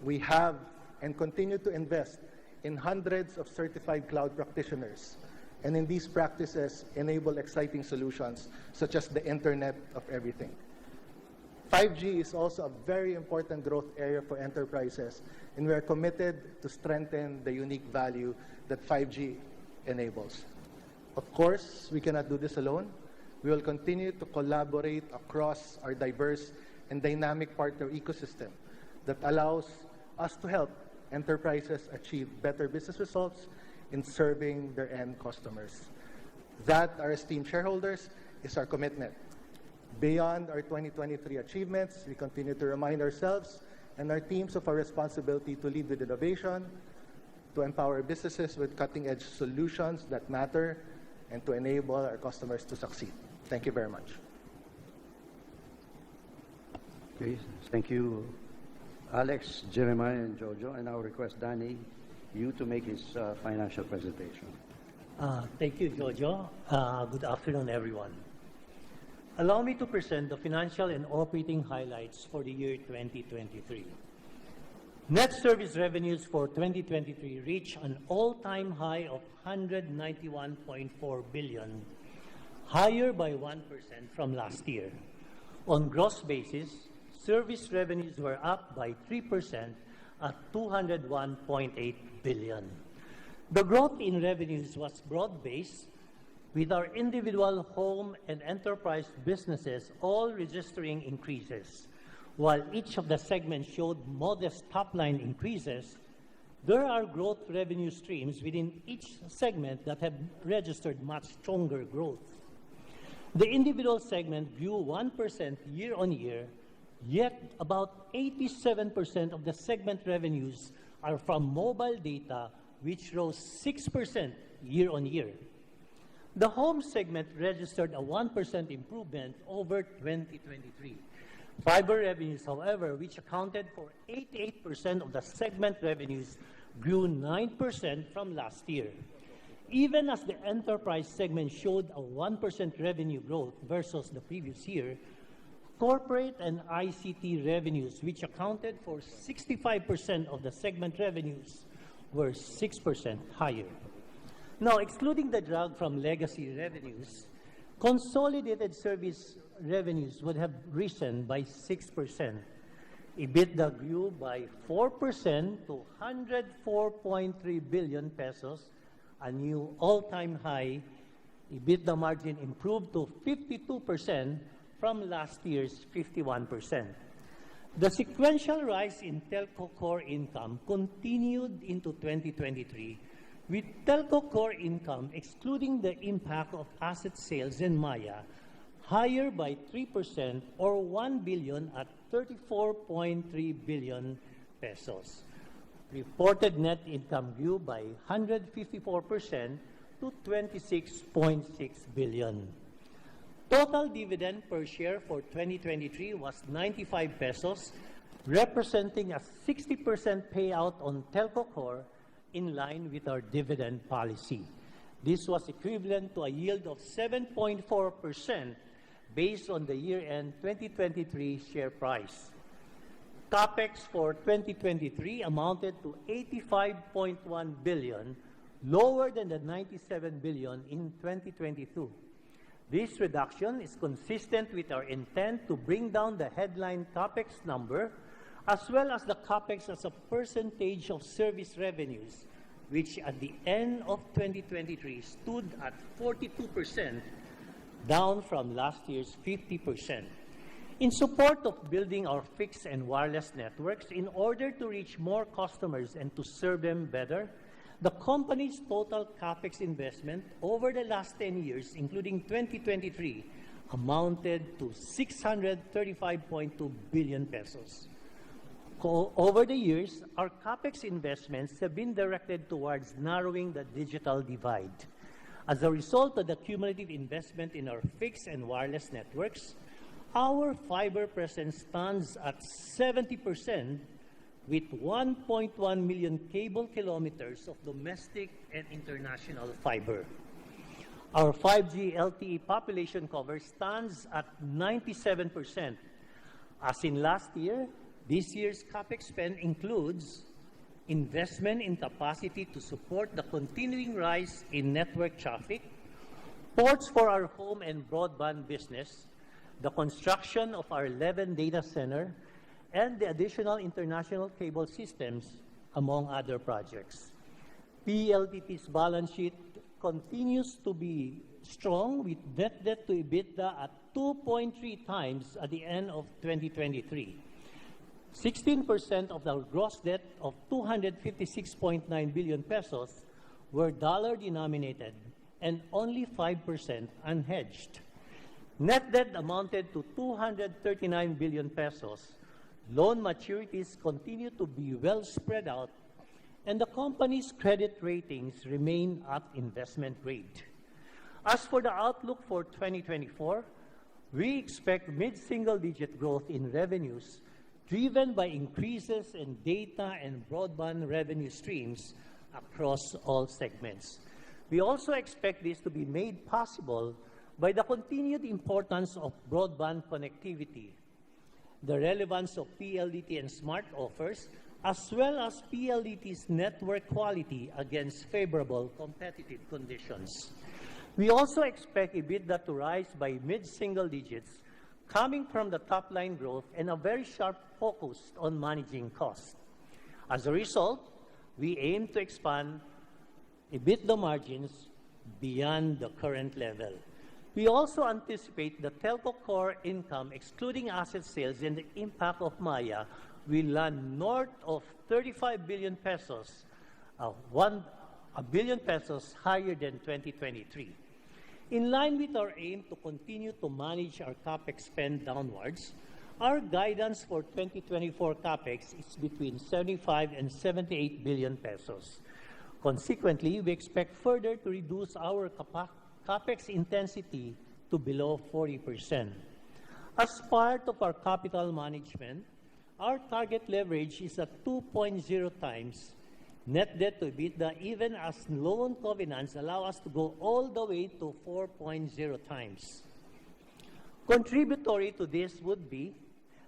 We have and continue to invest in hundreds of certified cloud practitioners, and in these practices enable exciting solutions such as the Internet of Everything. 5G is also a very important growth area for enterprises, and we are committed to strengthen the unique value that 5G enables. Of course, we cannot do this alone. We will continue to collaborate across our diverse and dynamic partner ecosystem that allows us to help enterprises achieve better business results in serving their end customers. That, our esteemed shareholders, is our commitment. Beyond our 2023 achievements, we continue to remind ourselves and our teams of our responsibility to lead with innovation, to empower businesses with cutting-edge solutions that matter, and to enable our customers to succeed. Thank you very much. Okay, thank you, Alex, Jeremiah, and Jojo. And I now request Danny Yu to make his financial presentation. Thank you, Jojo. Good afternoon, everyone. Allow me to present the financial and operating highlights for the year 2023. Net service revenues for 2023 reached an all-time high of 191.4 billion, higher by 1% from last year. On gross basis, service revenues were up by 3% at 201.8 billion. The growth in revenues was broad-based, with our individual, home, and enterprise businesses all registering increases. While each of the segments showed modest top-line increases, there are growth revenue streams within each segment that have registered much stronger growth. The individual segment grew 1% year-on-year, yet about 87% of the segment revenues are from mobile data, which rose 6% year-on-year. The home segment registered a 1% improvement over 2023. Fiber revenues, however, which accounted for 88% of the segment revenues, grew 9% from last year. Even as the enterprise segment showed a 1% revenue growth versus the previous year, corporate and ICT revenues, which accounted for 65% of the segment revenues, were 6% higher. Now, excluding the drag from legacy revenues, consolidated service revenues would have risen by 6%. EBITDA grew by 4% to 104.3 billion pesos, a new all-time high. EBITDA margin improved to 52% from last year's 51%. The sequential rise in telco core income continued into 2023, with telco core income, excluding the impact of asset sales in Maya, higher by 3% or 1 billion at 34.3 billion pesos. Reported net income grew by 154% to 26.6 billion. Total dividend per share for 2023 was 95 pesos, representing a 60% payout on telco core, in line with our dividend policy. This was equivalent to a yield of 7.4% based on the year-end 2023 share price. CapEx for 2023 amounted to 85.1 billion, lower than the 97 billion in 2022. This reduction is consistent with our intent to bring down the headline CapEx number, as well as the CapEx as a percentage of service revenues, which at the end of 2023 stood at 42%, down from last year's 50%. In support of building our fixed and wireless networks in order to reach more customers and to serve them better, the company's total CapEx investment over the last 10 years, including 2023, amounted to 635.2 billion pesos. Over the years, our CapEx investments have been directed towards narrowing the digital divide. As a result of the cumulative investment in our fixed and wireless networks, our fiber presence stands at 70%, with 1.1 million cable kilometers of domestic and international fiber. Our 5G LTE population cover stands at 97%. As in last year, this year's CapEx spend includes investment in capacity to support the continuing rise in network traffic, ports for our home and broadband business, the construction of our 11 data center, and the additional international cable systems, among other projects. PLDT's balance sheet continues to be strong, with net debt to EBITDA at 2.3 times at the end of 2023. 16% of our gross debt of 256.9 billion pesos were dollar-denominated and only 5% unhedged. Net debt amounted to 239 billion pesos. Loan maturities continue to be well spread out, and the company's credit ratings remain at investment grade. As for the outlook for 2024, we expect mid-single-digit growth in revenues driven by increases in data and broadband revenue streams across all segments. We also expect this to be made possible by the continued importance of broadband connectivity, the relevance of PLDT and smart offers, as well as PLDT's network quality against favorable competitive conditions. We also expect EBITDA to rise by mid-single digits, coming from the top-line growth and a very sharp focus on managing costs. As a result, we aim to expand EBITDA margins beyond the current level. We also anticipate the telco core income, excluding asset sales and the impact of Maya, will land north of 35 billion pesos, 1 billion pesos higher than 2023. In line with our aim to continue to manage our CapEx spend downwards, our guidance for 2024 CapEx is between 75 and 78 billion pesos. Consequently, we expect further to reduce our CapEx intensity to below 40%. As part of our capital management, our target leverage is at 2.0 times net debt to EBITDA, even as loan covenants allow us to go all the way to 4.0 times. Contributory to this would be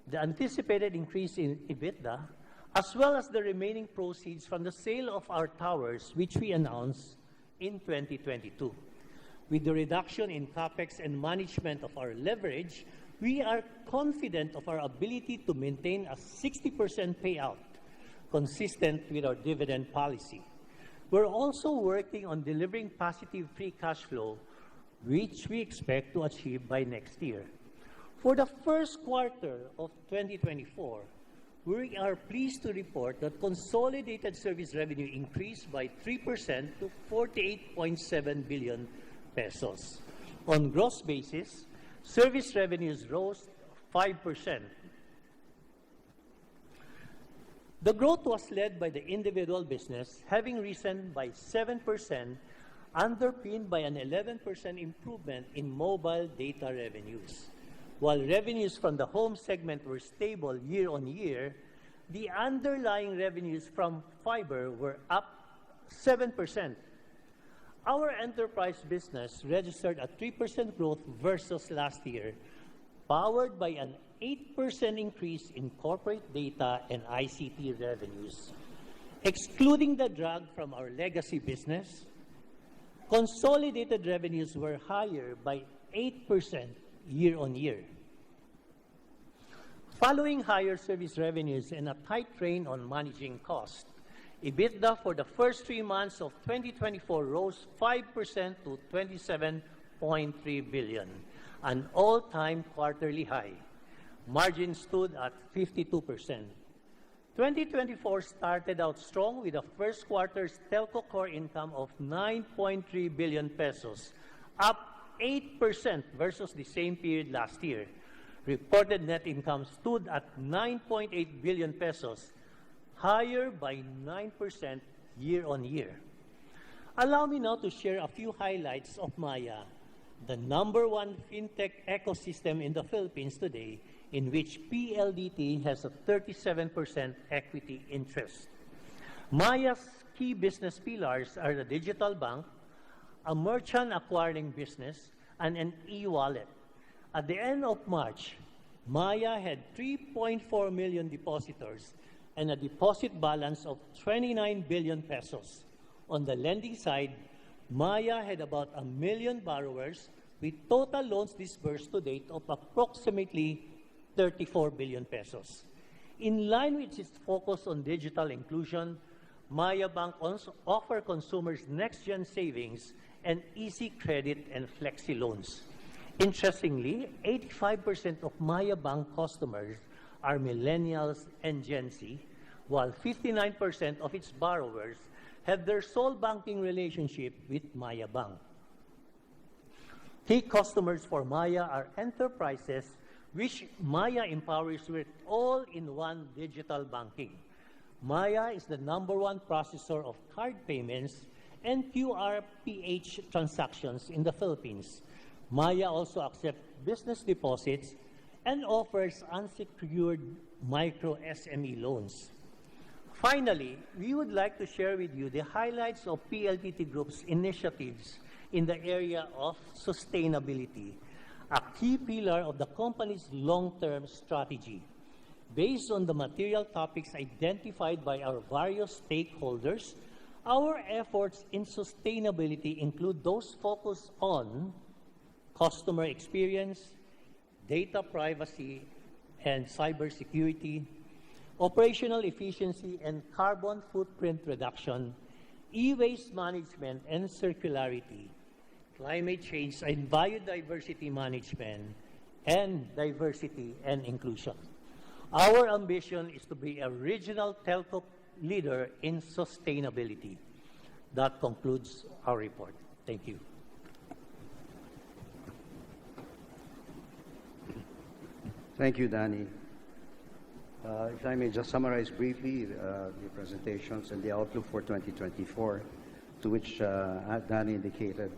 the anticipated increase in EBITDA, as well as the remaining proceeds from the sale of our towers, which we announced in 2022. With the reduction in CapEx and management of our leverage, we are confident of our ability to maintain a 60% payout, consistent with our dividend policy. We're also working on delivering positive free cash flow, which we expect to achieve by next year. For the first quarter of 2024, we are pleased to report that consolidated service revenue increased by 3% to 48.7 billion pesos. On gross basis, service revenues rose 5%. The growth was led by the individual business, having risen by 7%, underpinned by an 11% improvement in mobile data revenues. While revenues from the home segment were stable year-on-year, the underlying revenues from fiber were up 7%. Our enterprise business registered a 3% growth versus last year, powered by an 8% increase in corporate data and ICT revenues. Excluding the drag from our legacy business, consolidated revenues were higher by 8% year-on-year. Following higher service revenues and a tight rein on managing costs, EBITDA for the first 3 months of 2024 rose 5% to 27.3 billion, an all-time quarterly high. Margin stood at 52%. 2024 started out strong with the first quarter's telco core income of 9.3 billion pesos, up 8% versus the same period last year. Reported net income stood at 9.8 billion pesos, higher by 9% year-on-year. Allow me now to share a few highlights of Maya, the #1 fintech ecosystem in the Philippines today, in which PLDT has a 37% equity interest. Maya's key business pillars are the digital bank, a merchant acquiring business, and an e-wallet. At the end of March, Maya had 3.4 million depositors and a deposit balance of 29 billion pesos. On the lending side, Maya had about 1 million borrowers with total loans disbursed to date of approximately 34 billion pesos. In line with its focus on digital inclusion, Maya Bank also offers consumers next-gen savings and easy credit and flexi loans. Interestingly, 85% of Maya Bank customers are millennials and Gen Z, while 59% of its borrowers have their sole banking relationship with Maya Bank. Key customers for Maya are enterprises, which Maya empowers with all-in-one digital banking. Maya is the #1 processor of card payments and QRPH transactions in the Philippines. Maya also accepts business deposits and offers unsecured micro SME loans. Finally, we would like to share with you the highlights of PLDT Group's initiatives in the area of sustainability, a key pillar of the company's long-term strategy. Based on the material topics identified by our various stakeholders, our efforts in sustainability include those focused on customer experience, data privacy and cybersecurity, operational efficiency and carbon footprint reduction, e-waste management and circularity, climate change and biodiversity management, and diversity and inclusion. Our ambition is to be a regional telco leader in sustainability. That concludes our report. Thank you. Thank you, Danny. If I may just summarize briefly the presentations and the outlook for 2024, to which Danny indicated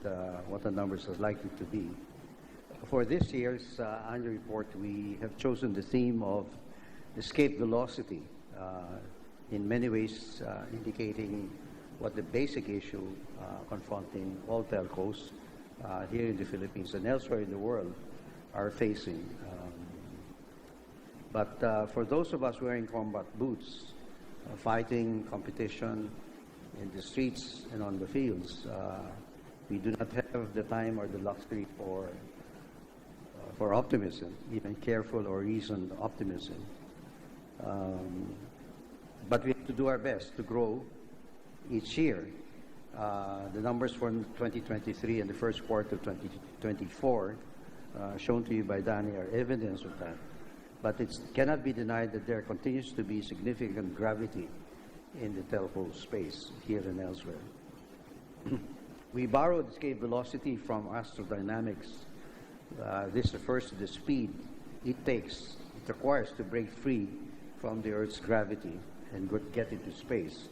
what the numbers are likely to be. For this year's annual report, we have chosen the theme of escape velocity, in many ways indicating what the basic issue confronting all telcos here in the Philippines and elsewhere in the world are facing. But for those of us wearing combat boots, fighting competition in the streets and on the fields, we do not have the time or the luxury for optimism, even careful or reasoned optimism. But we have to do our best to grow each year. The numbers for 2023 and the first quarter of 2024 shown to you by Danny are evidence of that. But it cannot be denied that there continues to be significant gravity in the telco space here and elsewhere. We borrowed escape velocity from astrodynamics. This refers to the speed it requires to break free from the Earth's gravity and get into space.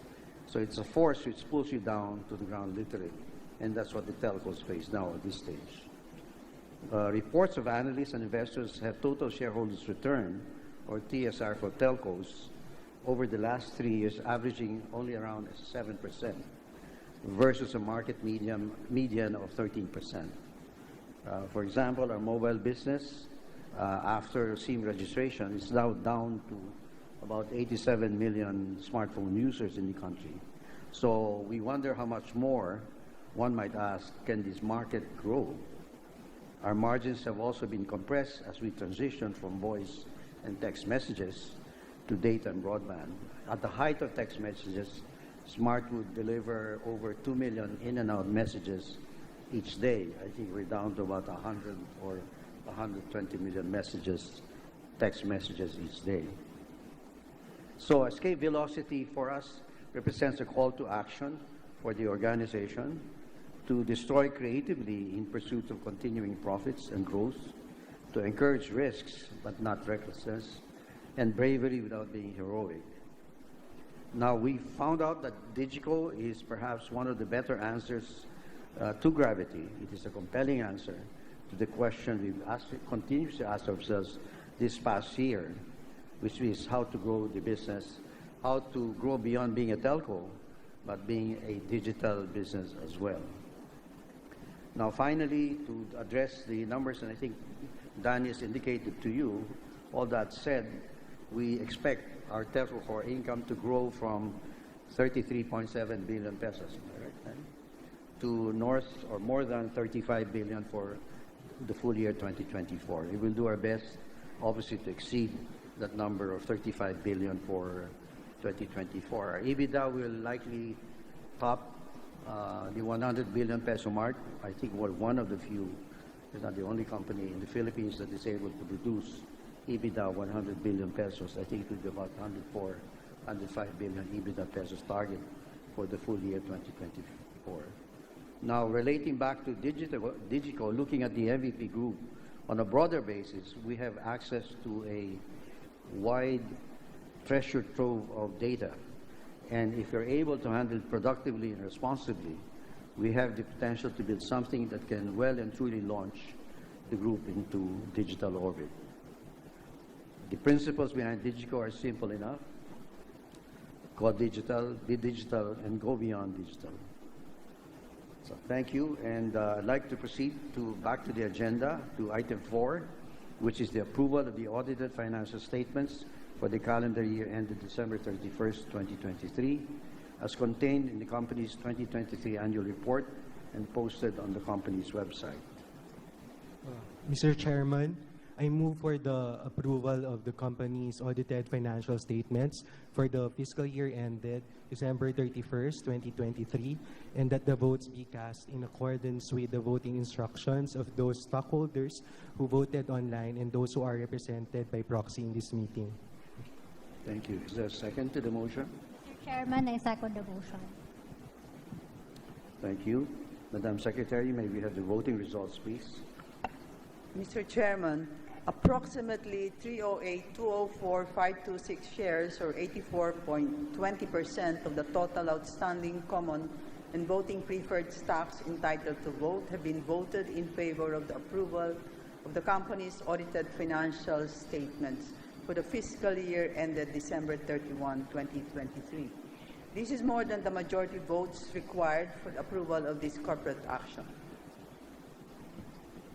So it's a force which pulls you down to the ground literally, and that's what the telcos face now at this stage. Reports of analysts and investors have total shareholders return, or TSR, for telcos over the last 3 years averaging only around 7% versus a market median of 13%. For example, our mobile business, after SIM registration, is now down to about 87 million smartphone users in the country. So we wonder how much more, one might ask, can this market grow? Our margins have also been compressed as we transition from voice and text messages to data and broadband. At the height of text messages, Smart would deliver over 2 million in and out messages each day. I think we're down to about 100 or 120 million messages, text messages each day. So escape velocity for us represents a call to action for the organization to destroy creatively in pursuit of continuing profits and growth, to encourage risks but not recklessness, and bravery without being heroic. Now, we found out that Digico is perhaps one of the better answers to gravity. It is a compelling answer to the question we've continuously asked ourselves this past year, which is how to grow the business, how to grow beyond being a telco, but being a digital business as well. Now, finally, to address the numbers, and I think Danny has indicated to you, all that said, we expect our telco core income to grow from 33.7 billion pesos, right, to north or more than 35 billion for the full year 2024. We will do our best, obviously, to exceed that number of 35 billion for 2024. Our EBITDA will likely top the 100 billion peso mark. I think we're one of the few, if not the only company in the Philippines that is able to produce EBITDA 100 billion pesos. I think it will be about 104, 105 billion EBITDA pesos target for the full year 2024. Now, relating back to Digico, looking at the MVP group on a broader basis, we have access to a wide treasure trove of data. And if you're able to handle it productively and responsibly, we have the potential to build something that can well and truly launch the group into digital orbit. The principles behind Digico are simple enough. Go digital, be digital, and go beyond digital. So thank you, and I'd like to proceed back to the agenda, to item 4, which is the approval of the audited financial statements for the calendar year ended December 31st, 2023, as contained in the company's 2023 annual report and posted on the company's website. Mr. Chairman, I move for the approval of the company's audited financial statements for the fiscal year ended December 31st, 2023, and that the votes be cast in accordance with the voting instructions of those stockholders who voted online and those who are represented by proxy in this meeting. Thank you. Is there a second to the motion? Mr. Chairman, I second the motion. Thank you. Madam Secretary, may we have the voting results, please? Mr. Chairman, approximately 308,204,526 shares, or 84.20% of the total outstanding common and voting preferred stocks entitled to vote have been voted in favor of the approval of the company's audited financial statements for the fiscal year ended December 31, 2023. This is more than the majority votes required for the approval of this corporate action.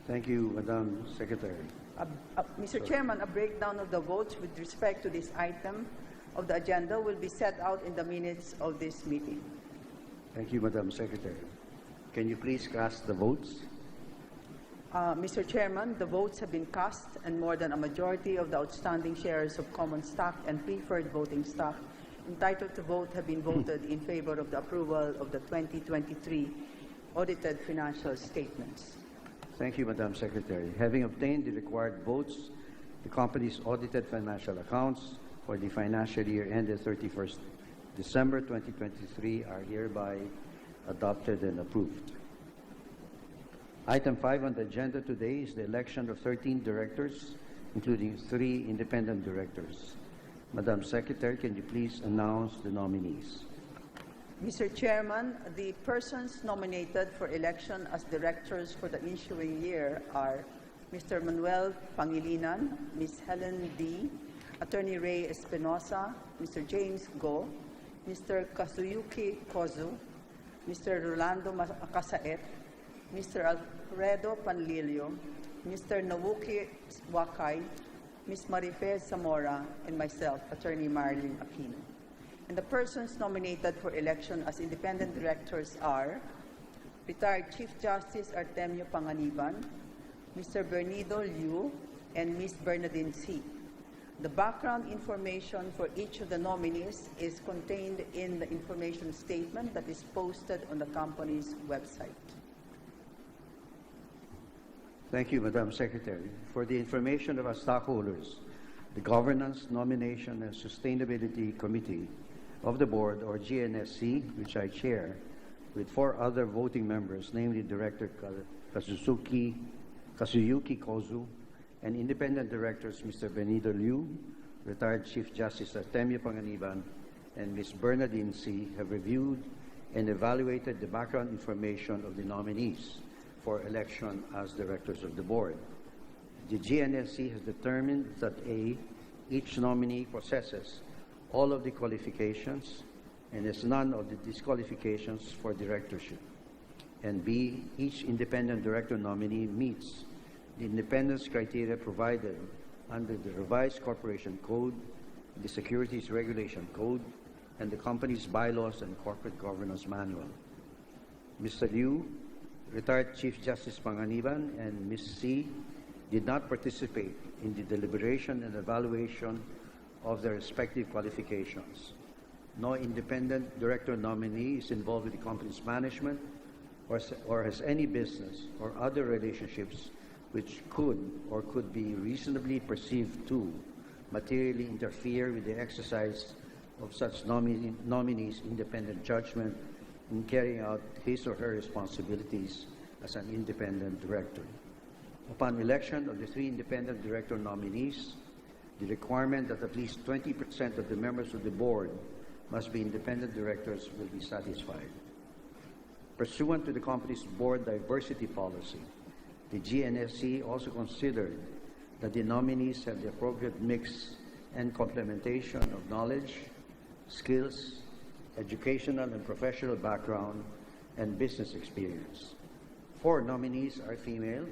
Thank you, Madam Secretary. Mr. Chairman, a breakdown of the votes with respect to this item of the agenda will be set out in the minutes of this meeting. Thank you, Madam Secretary. Can you please cast the votes? Mr. Chairman, the votes have been cast, and more than a majority of the outstanding shares of common stock and preferred voting stock entitled to vote have been voted in favor of the approval of the 2023 audited financial statements. Thank you, Madam Secretary. Having obtained the required votes, the company's audited financial accounts for the financial year ended 31st December 2023 are hereby adopted and approved. Item 5 on the agenda today is the election of 13 directors, including 3 independent directors. Madam Secretary, can you please announce the nominees? Mr. Chairman, the persons nominated for election as directors for the ensuing year are Mr. Manuel Pangilinan, Ms. Helen D., Attorney Ray Espinosa, Mr. James Go, Mr. Kazuyuki Kozu, Mr. Rolando Macasaet, Mr. Alfredo Panlilio, Mr. Nawuki Wakay, Ms. Marifez Zamora, and myself, Attorney Marilyn Aquino. And the persons nominated for election as independent directors are retired Chief Justice Artemio Panganiban, Mr. Bernido Liu, and Ms. Bernadine C. The background information for each of the nominees is contained in the information statement that is posted on the company's website. Thank you, Madam Secretary. For the information of our stockholders, the Governance, Nomination, and Sustainability Committee of the Board, or GNSC, which I chair, with 4 other voting members, namely Director Kazuyuki Kozu, and independent directors Mr. Benito Liu, retired Chief Justice Artemio Panganiban, and Ms. Bernadine C. have reviewed and evaluated the background information of the nominees for election as directors of the board. The GNSC has determined that A, each nominee possesses all of the qualifications and has none of the disqualifications for directorship. And B, each independent director nominee meets the independence criteria provided under the Revised Corporation Code, the Securities Regulation Code, and the company's bylaws and corporate governance manual. Mr. Liu, retired Chief Justice Panganiban, and Ms. C. did not participate in the deliberation and evaluation of their respective qualifications. No independent director nominee is involved with the company's management or has any business or other relationships which could or could be reasonably perceived to materially interfere with the exercise of such nominees' independent judgment in carrying out his or her responsibilities as an independent director. Upon election of the 3 independent director nominees, the requirement that at least 20% of the members of the board must be independent directors will be satisfied. Pursuant to the company's board diversity policy, the GNSC also considered that the nominees have the appropriate mix and complementation of knowledge, skills, educational and professional background, and business experience. 4 nominees are female,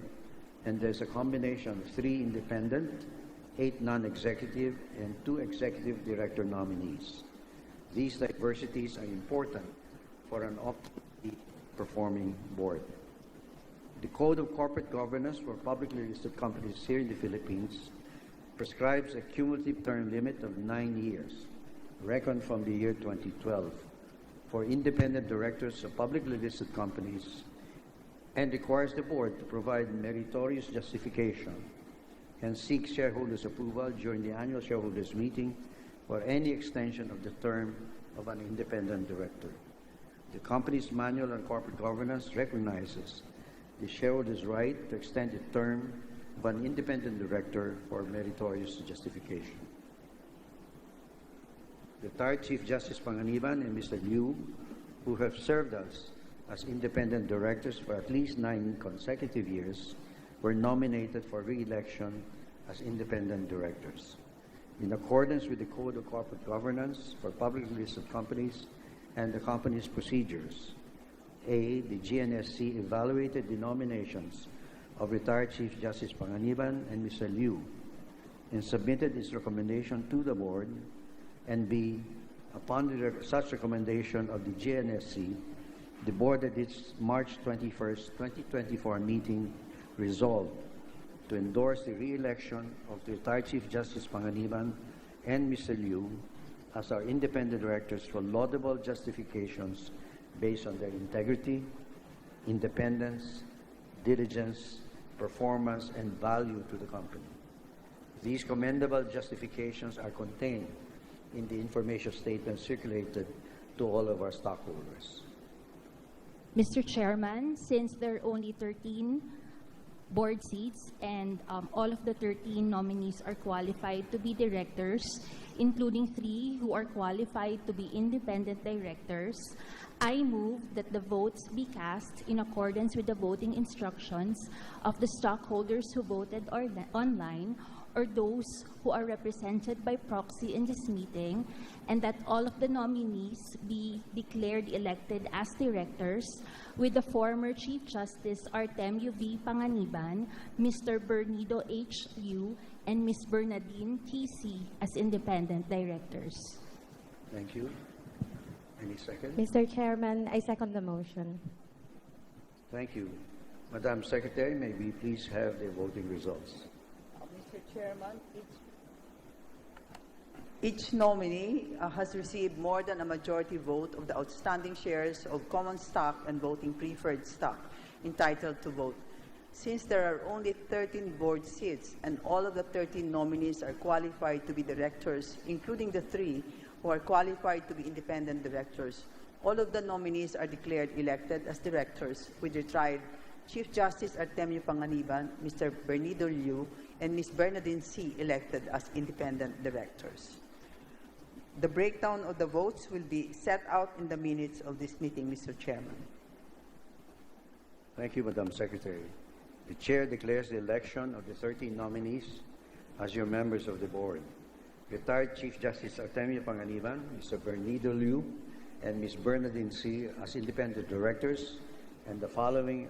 and there's a combination of 3 independent, 8 non-executive, and 2 executive director nominees. These diversities are important for an optimally performing board. The Code of Corporate Governance for publicly listed companies here in the Philippines prescribes a cumulative term limit of 9 years, reckoned from the year 2012, for independent directors of publicly listed companies, and requires the board to provide meritorious justification and seek shareholders' approval during the annual shareholders' meeting for any extension of the term of an independent director. The company's manual on corporate governance recognizes the shareholders' right to extend the term of an independent director for meritorious justification. Retired Chief Justice Panganiban and Mr. Liu, who have served us as independent directors for at least 9 consecutive years, were nominated for re-election as independent directors. In accordance with the Code of Corporate Governance for publicly listed companies and the company's procedures, A, the GNSC evaluated the nominations of retired Chief Justice Panganiban and Mr. Liu and submitted its recommendation to the board, and B, upon such recommendation of the GNSC, the board at its March 21st, 2024 meeting resolved to endorse the re-election of the retired Chief Justice Panganiban and Mr. Liu as our independent directors for laudable justifications based on their integrity, independence, diligence, performance, and value to the company. These commendable justifications are contained in the information statement circulated to all of our stockholders. Mr. Chairman, since there are only 13 board seats and all of the 13 nominees are qualified to be directors, including 3 who are qualified to be independent directors, I move that the votes be cast in accordance with the voting instructions of the stockholders who voted online or those who are represented by proxy in this meeting, and that all of the nominees be declared elected as directors, with the former Chief Justice Artemio V. Panganiban, Mr. Bernardo H. Liu, and Ms. Bernadine T.C. as independent directors. Thank you. Any second? Mr. Chairman, I second the motion. Thank you. Madam Secretary, may we please have the voting results? Mr. Chairman, each nominee has received more than a majority vote of the outstanding shares of common stock and voting preferred stock entitled to vote. Since there are only 13 board seats and all of the 13 nominees are qualified to be directors, including the 3 who are qualified to be independent directors, all of the nominees are declared elected as directors with retired Chief Justice Artemio Panganiban, Mr. Bernido Liu, and Ms. Bernadine C. elected as independent directors. The breakdown of the votes will be set out in the minutes of this meeting, Mr. Chairman. Thank you, Madam Secretary. The Chair declares the election of the 13 nominees as your members of the Board. Retired Chief Justice Artemio Panganiban, Mr. Bernido Liu, and Ms. Bernadine C. as independent directors, and the following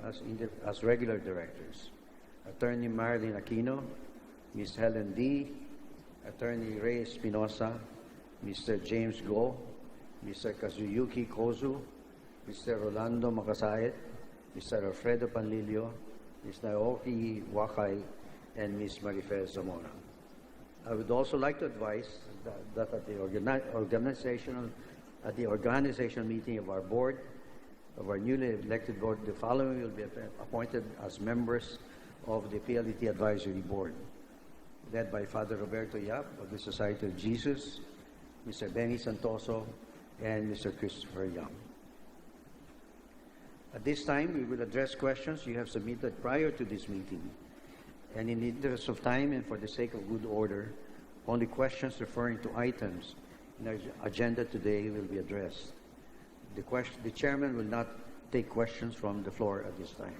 as regular directors: Attorney Marilyn Aquino, Ms. Helen D., Attorney Ray Espinosa, Mr. James Go, Mr. Kazuyuki Kozu, Mr. Rolando Macasayet, Mr. Alfredo Panlilio, Ms. Naoki Wakay, and Ms. Marifel Zamora. I would also like to advise that at the organizational meeting of our board, of our newly elected board, the following will be appointed as members of the PLDT Advisory Board, led by Father Roberto Yap of the Society of Jesus, Mr. Benny Santoso, and Mr. Christopher Young. At this time, we will address questions you have submitted prior to this meeting. And in the interest of time and for the sake of good order, only questions referring to items in our agenda today will be addressed. The chairman will not take questions from the floor at this time.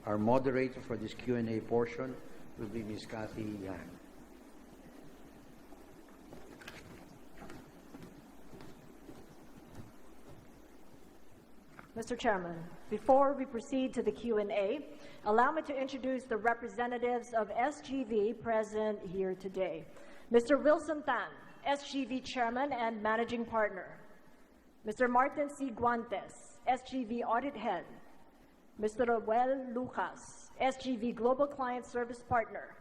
Our moderator for this Q&A portion will be Ms. Kathy Yang. Mr. Chairman, before we proceed to the Q&A, allow me to introduce the representatives of SGV present here today. Mr. Wilson Tan, SGV Chairman and Managing Partner. Mr. Martin C. Guantes, SGV Audit Head. Mr. Roel Lucas, SGV Global Client Service Partner.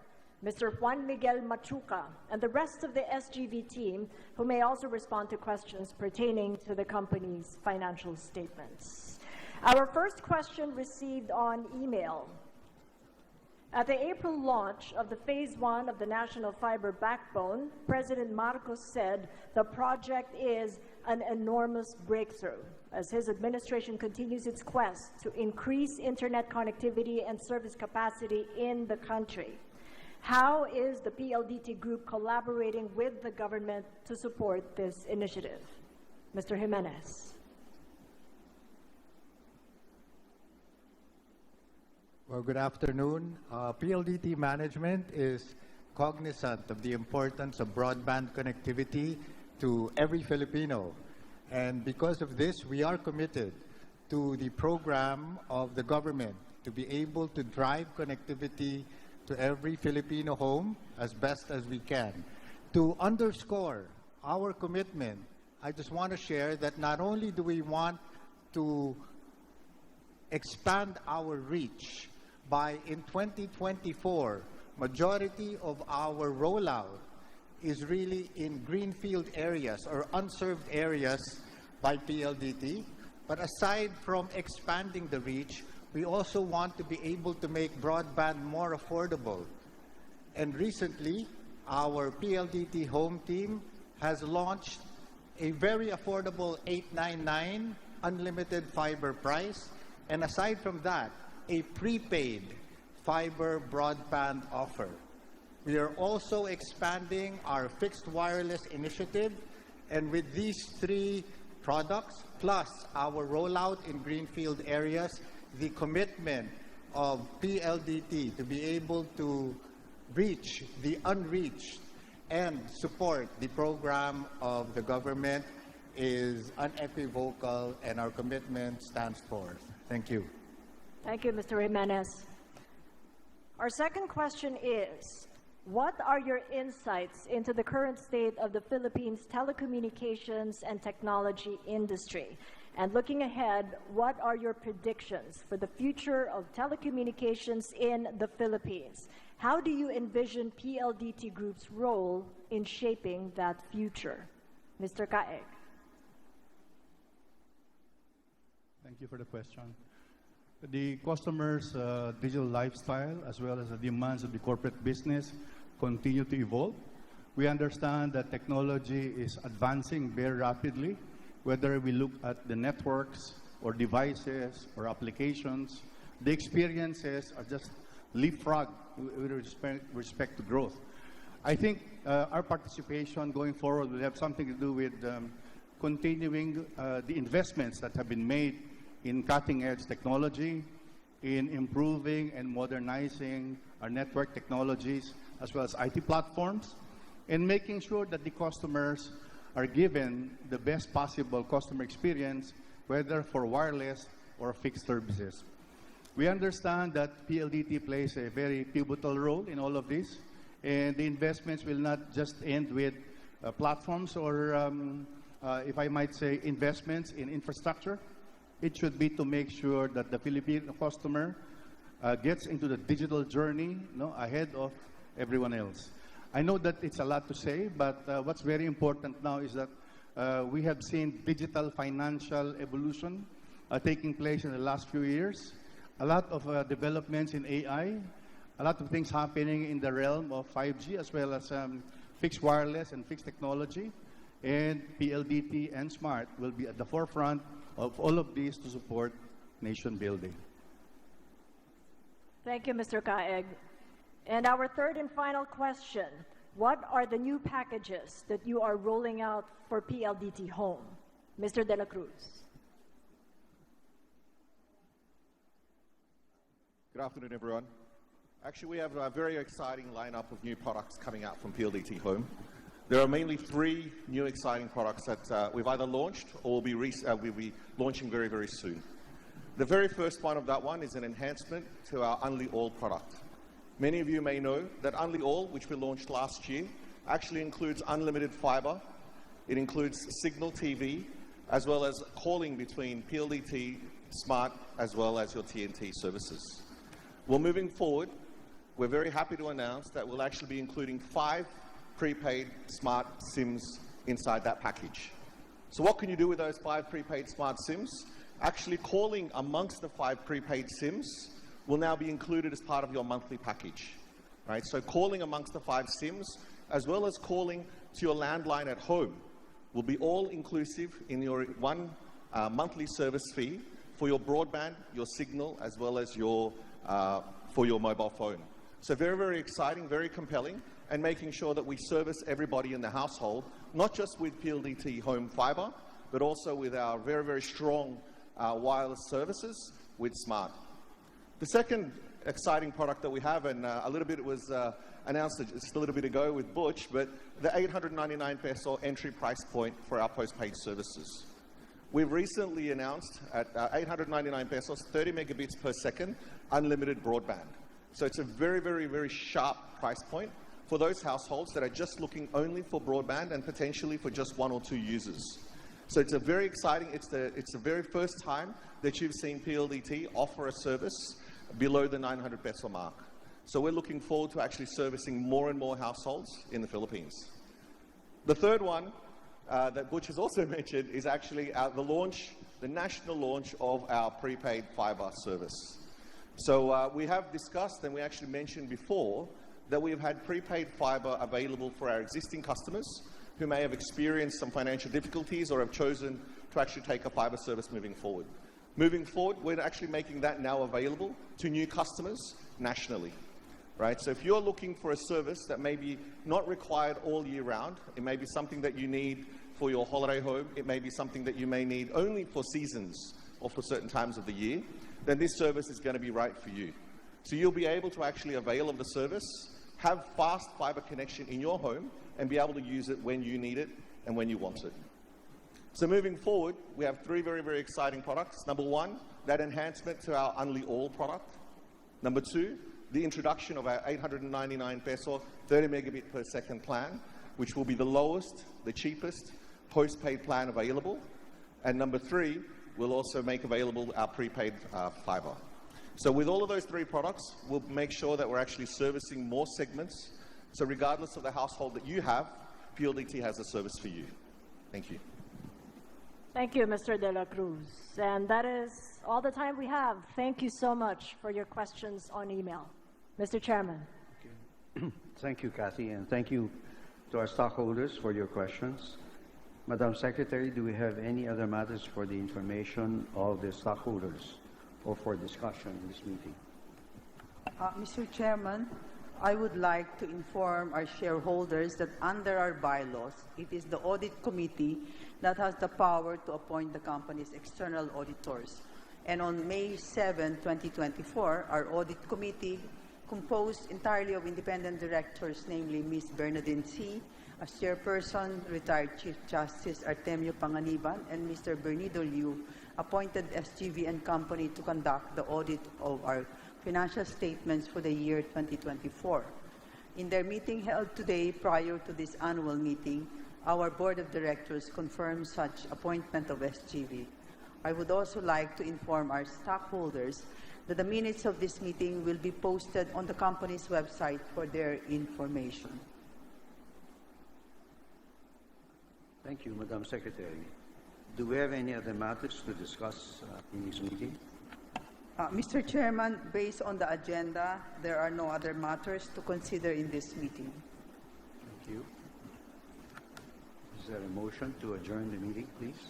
Mr. Juan Miguel Machuca, and the rest of the SGV team, who may also respond to questions pertaining to the company's financial statements. Our first question received on email. At the April launch of the Phase 1 of the National Fiber Backbone, President Marcos said the project is an enormous breakthrough as his administration continues its quest to increase internet connectivity and service capacity in the country. How is the PLDT Group collaborating with the government to support this initiative? Mr. Jimenez. Well, good afternoon. PLDT management is cognizant of the importance of broadband connectivity to every Filipino. And because of this, we are committed to the program of the government to be able to drive connectivity to every Filipino home as best as we can. To underscore our commitment, I just want to share that not only do we want to expand our reach by, in 2024, majority of our rollout is really in greenfield areas or unserved areas by PLDT. But aside from expanding the reach, we also want to be able to make broadband more affordable. And recently, our PLDT Home team has launched a very affordable $899 unlimited fiber price. And aside from that, a prepaid fiber broadband offer. We are also expanding our fixed wireless initiative, and with these three products, plus our rollout in greenfield areas, the commitment of PLDT to be able to reach the unreached and support the program of the government is unequivocal, and our commitment stands forth. Thank you. Thank you, Mr. Jimenez. Our second question is, what are your insights into the current state of the Philippines telecommunications and technology industry? And looking ahead, what are your predictions for the future of telecommunications in the Philippines? How do you envision PLDT Group's role in shaping that future? Mr. Kaeg. Thank you for the question. The customers' digital lifestyle, as well as the demands of the corporate business, continue to evolve. We understand that technology is advancing very rapidly, whether we look at the networks or devices or applications the experiences are just leapfrog with respect to growth. I think our participation going forward will have something to do with continuing the investments that have been made in cutting-edge technology, in improving and modernizing our network technologies, as well as IT platforms, and making sure that the customers are given the best possible customer experience, whether for wireless or fixed services. We understand that PLDT plays a very pivotal role in all of this, and the investments will not just end with platforms or, if I might say, investments in infrastructure. It should be to make sure that the Filipino customer gets into the digital journey ahead of everyone else. I know that it's a lot to say, but what's very important now is that we have seen digital financial evolution taking place in the last few years. A lot of developments in AI, a lot of things happening in the realm of 5G, as well as fixed wireless and fixed technology. And PLDT and Smart will be at the forefront of all of these to support nation building. Thank you, Mr. Caeg. And our third and final question, what are the new packages that you are rolling out for PLDT Home? Mr. De La Cruz. Good afternoon, everyone. Actually, we have a very exciting lineup of new products coming out from PLDT Home. There are mainly 3 new exciting products that we've either launched or we'll be launching very, very soon. The very first one of that one is an enhancement to our Unli All product. Many of you may know that Unli All, which we launched last year, actually includes unlimited fiber. It includes Signal TV, as well as calling between PLDT, Smart, as well as your TNT services. Well, moving forward, we're very happy to announce that we'll actually be including 5 prepaid Smart SIMs inside that package. So what can you do with those 5 prepaid Smart SIMs? Actually, calling amongst the 5 prepaid SIMs will now be included as part of your monthly package. Right? So calling amongst the 5 SIMs, as well as calling to your landline at home, will be all inclusive in your one monthly service fee for your broadband, your signal, as well as your for your mobile phone. So very, very exciting, very compelling, and making sure that we service everybody in the household, not just with PLDT Home Fiber, but also with our very, very strong wireless services with Smart. The second exciting product that we have, and a little bit it was announced just a little bit ago with Butch, but the 899 peso entry price point for our postpaid services. We've recently announced at 899 pesos, 30 megabits per second, unlimited broadband. So it's a very, very, very sharp price point for those households that are just looking only for broadband and potentially for just 1 or 2 users. So it's a very exciting, it's the very first time that you've seen PLDT offer a service below the 900 peso mark. So we're looking forward to actually servicing more and more households in the Philippines. The third one that Butch has also mentioned is actually the national launch of our prepaid fiber service. So we have discussed, and we actually mentioned before, that we've had prepaid fiber available for our existing customers who may have experienced some financial difficulties or have chosen to actually take a fiber service moving forward. Moving forward, we're actually making that now available to new customers nationally. Right? So if you're looking for a service that may be not required all year round, it may be something that you need for your holiday home, it may be something that you may need only for seasons or for certain times of the year, then this service is going to be right for you. So you'll be able to actually avail of the service, have fast fiber connection in your home, and be able to use it when you need it and when you want it. So moving forward, we have 3 very, very exciting products. Number 1, that enhancement to our Unli All product. Number 2, the introduction of our 899 peso 30 megabit per second plan, which will be the lowest, the cheapest postpaid plan available. And number 3, we'll also make available our prepaid fiber. So with all of those 3 products, we'll make sure that we're actually servicing more segments. So regardless of the household that you have, PLDT has a service for you. Thank you. Thank you, Mr. De La Cruz. And that is all the time we have. Thank you so much for your questions on email. Mr. Chairman. Thank you, Kathy, and thank you to our stockholders for your questions. Madam Secretary, do we have any other matters for the information of the stockholders or for discussion in this meeting? Mr. Chairman, I would like to inform our shareholders that under our bylaws, it is the Audit Committee that has the power to appoint the company's external auditors. And on May 7, 2024, our Audit Committee, composed entirely of independent directors, namely Ms. Bernadine C., as chairperson, retired Chief Justice Artemio Panganiban, and Mr. Bernido Liu, appointed SGV and Company to conduct the audit of our financial statements for the year 2024. In their meeting held today prior to this annual meeting, our Board of Directors confirmed such appointment of SGV. I would also like to inform our stockholders that the minutes of this meeting will be posted on the company's website for their information. Thank you, Madam Secretary. Do we have any other matters to discuss in this meeting? Mr. Chairman, based on the agenda, there are no other matters to consider in this meeting. Thank you. Is there a motion to adjourn the meeting, please?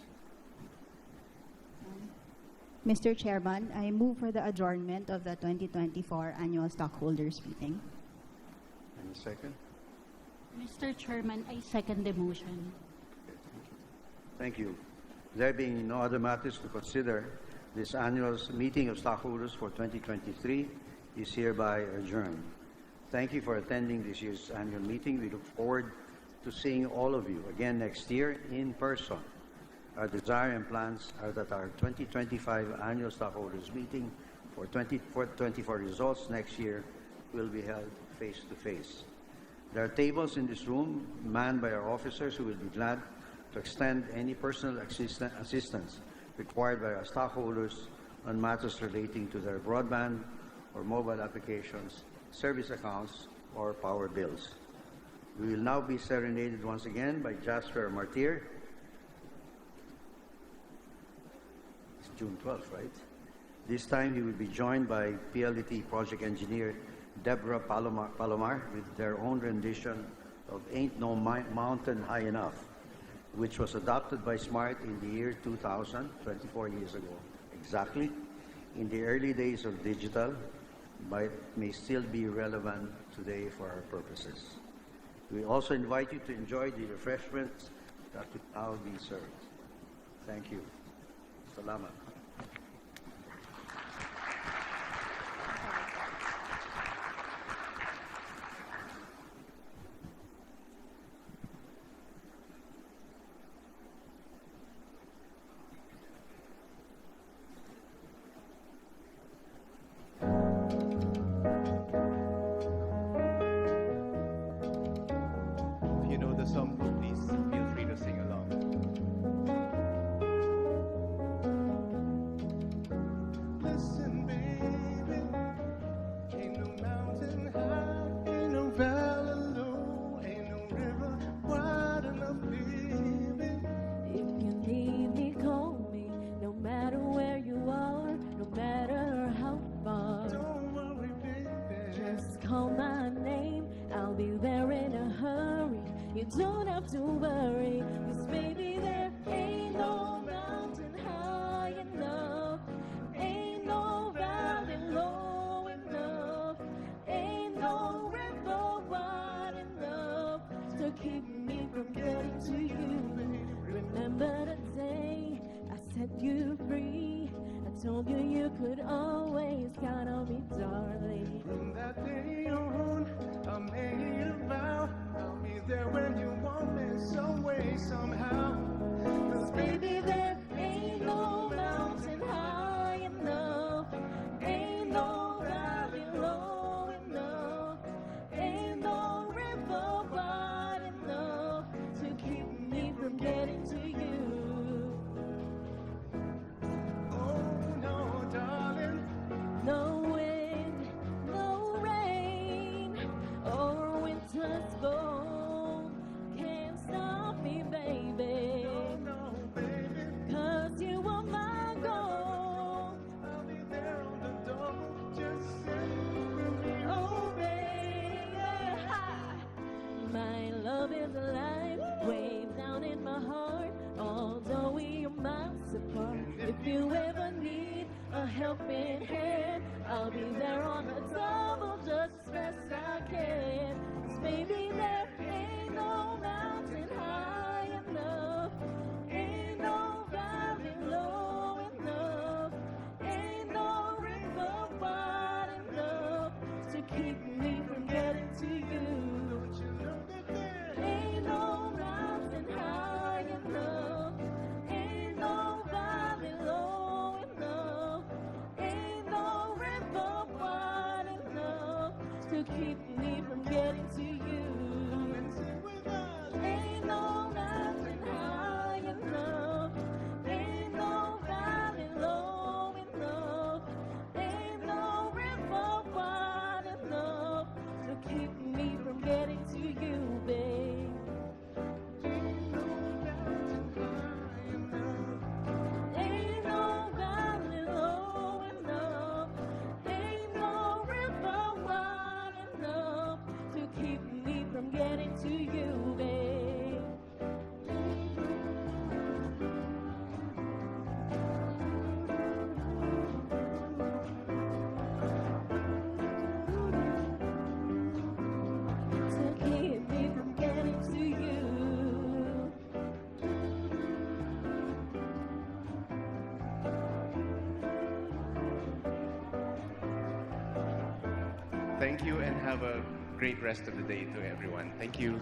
Mr. Chairman, I move for the adjournment of the 2024 Annual Stockholders Meeting. And a second? Mr. Chairman, I second the motion. Thank you. There being no other matters to consider, this annual meeting of stockholders for 2023 is hereby adjourned. Thank you for attending this year's annual meeting. We look forward to seeing all of you again next year in person. Our desire and plans are that our 2025 annual stockholders meeting for 2024 results next year will be held face-to-face. There are tables in this room manned by our officers who will be glad to extend any personal assistance required by our stockholders on matters relating to their broadband or mobile applications, service accounts, or power bills. We will now be serenaded once again by Jasper Martyr. It's June 12th, right? This time he will be joined by PLDT project engineer Deborah Palomar with their own rendition of Ain't No Mountain High Enough, which was adopted by SMART in the year 2000, 24 years ago. Exactly, in the early days of digital, but may still be relevant today for our purposes. We also invite you to enjoy the refreshments that will now be served. Thank you. Salamat. If you know the song, please feel free to sing along. Listen, baby, ain't no mountain high, ain't no valley low, ain't no river wide enough, baby. If you need me, call me. No matter where you are, no matter how far. Don't worry, baby. Just call my name. I'll be there in a hurry. You don't have to worry. 'Cause baby, there ain't no mountain high enough. Ain't no valley low enough. Ain't no river wide enough to keep me from getting to you. Remember the day I set you free. I told you you could always count on me, darling. From that day on, I made a vow I'll be there when you want me, some way, somehow. 'Cause Baby, there ain't no mountain high enough. Ain't no valley low enough. Ain't no river wide enough to keep me from getting to you. oh no, darling, No wind, no rain, or winter's cold can't stop me, baby. no, baby, 'Cause you are my goal. I'll be there on the door, just send me Oh, baby, my love is alive, way down in my heart. Although we are miles apart, if you ever need a helping hand. I'll be there on the double just as best I can. 'Cause baby, there ain't no mountain high enough, ain't no valley low enough, ain't no river wide enough to keep me from getting to you. Ain't no mountain high enough, ain't no valley low enough, ain't no river wide enough to keep me from getting to you. Ain't no mountain high enough, ain't no valley low enough, ain't no river wide enough to keep me from getting to you, babe. Ain't no valley low enough, ain't no river wide enough to keep me from getting to you, babe. To keep me from getting to you. Thank you and have a great rest of the day to everyone. Thank you.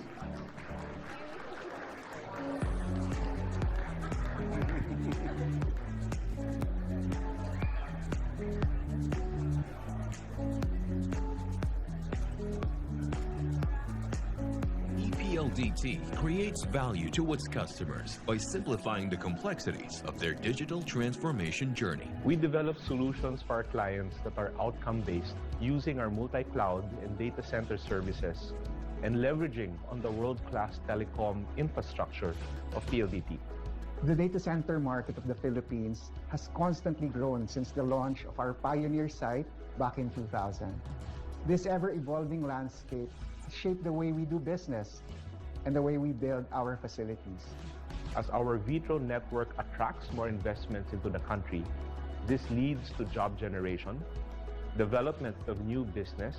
Pldt creates value to its customers by simplifying the complexities of their digital transformation journey. We develop solutions for our clients that are outcome-based, using our multi-cloud and data center services and leveraging on the world-class telecom infrastructure of PLDT. The data center market of the Philippines has constantly grown since the launch of our pioneer site back in 2000. This ever-evolving landscape has shaped the way we do business and the way we build our facilities. As our Vitro network attracts more investments into the country, this leads to job generation, development of new business,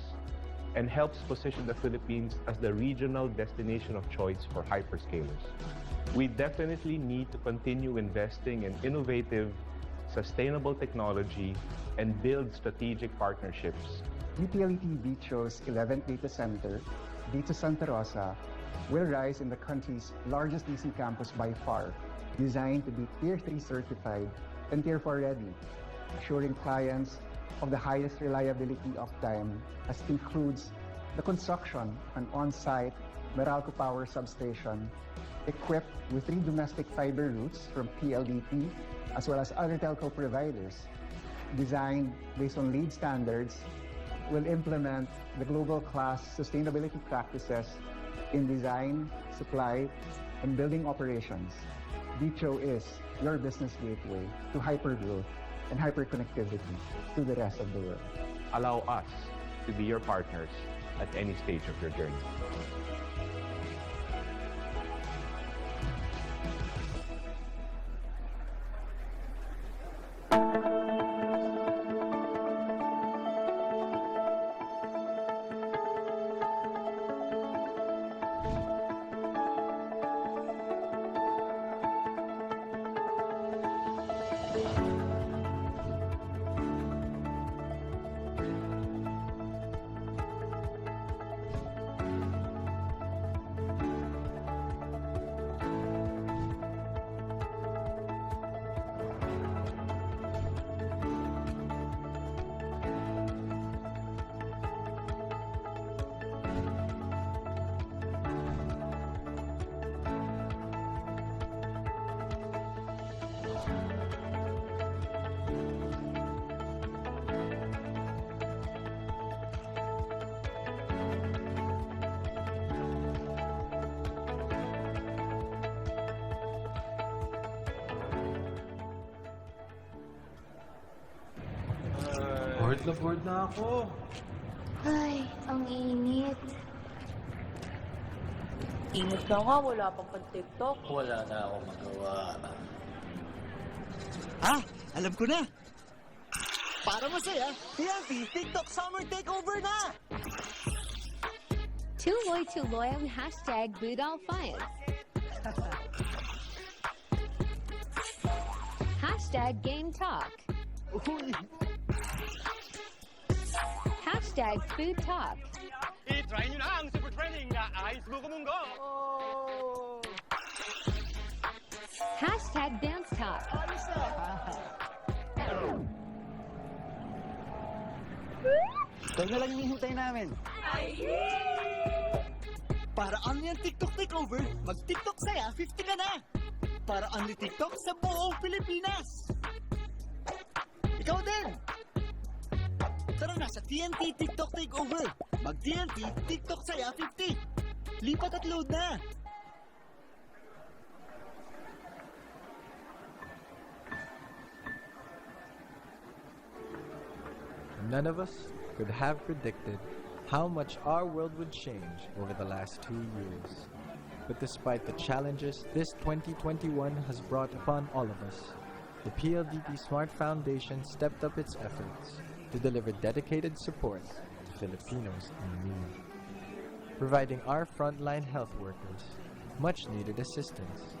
and helps position the Philippines as the regional destination of choice for hyperscalers. We definitely need to continue investing in innovative, sustainable technology and build strategic partnerships. PLDT Vitro's 11th data center, Dito Santa Rosa, will rise in the country's largest DC campus by far, designed to be Tier 3 certified and Tier 4 ready, assuring clients of the highest reliability of time, as includes the construction of an on-site Meralco power substation equipped with 3 domestic fiber routes from PLDT as well as other telco providers, designed based on LEED standards, will implement the global class sustainability practices in design, supply, and building operations. Vitro is your business gateway to hypergrowth and hyperconnectivity to the rest of the world. Allow us to be your partners at any stage of your journey. Bored na ako. Ay, ang init. Ingat na nga, wala pang pan-TikTok. Wala na akong magawa. Ah, alam ko na. Para masaya, PLD TikTok Summer Takeover na! Tuloy ang hashtag Budal Fines. Hashtag Game Talk. Hashtag Food Talk. I-try nyo na ang super trending na Ice Buko Munggo! Hashtag Dance Talk. Ito na lang hinihintay namin. Para only ang TikTok Takeover, mag-TikTok saya 50 ka na! Para only TikTok sa buong Pilipinas! Ikaw din! Tara na sa TNT TikTok Takeover! Mag-TNT TikTok saya 50! Lipat at load na! None of us could have predicted how much our world would change over the last 2 years. But despite the challenges this 2021 has brought upon all of us, the PLDT Smart Foundation stepped up its efforts to deliver dedicated support to Filipinos in need, providing our frontline health workers much needed assistance.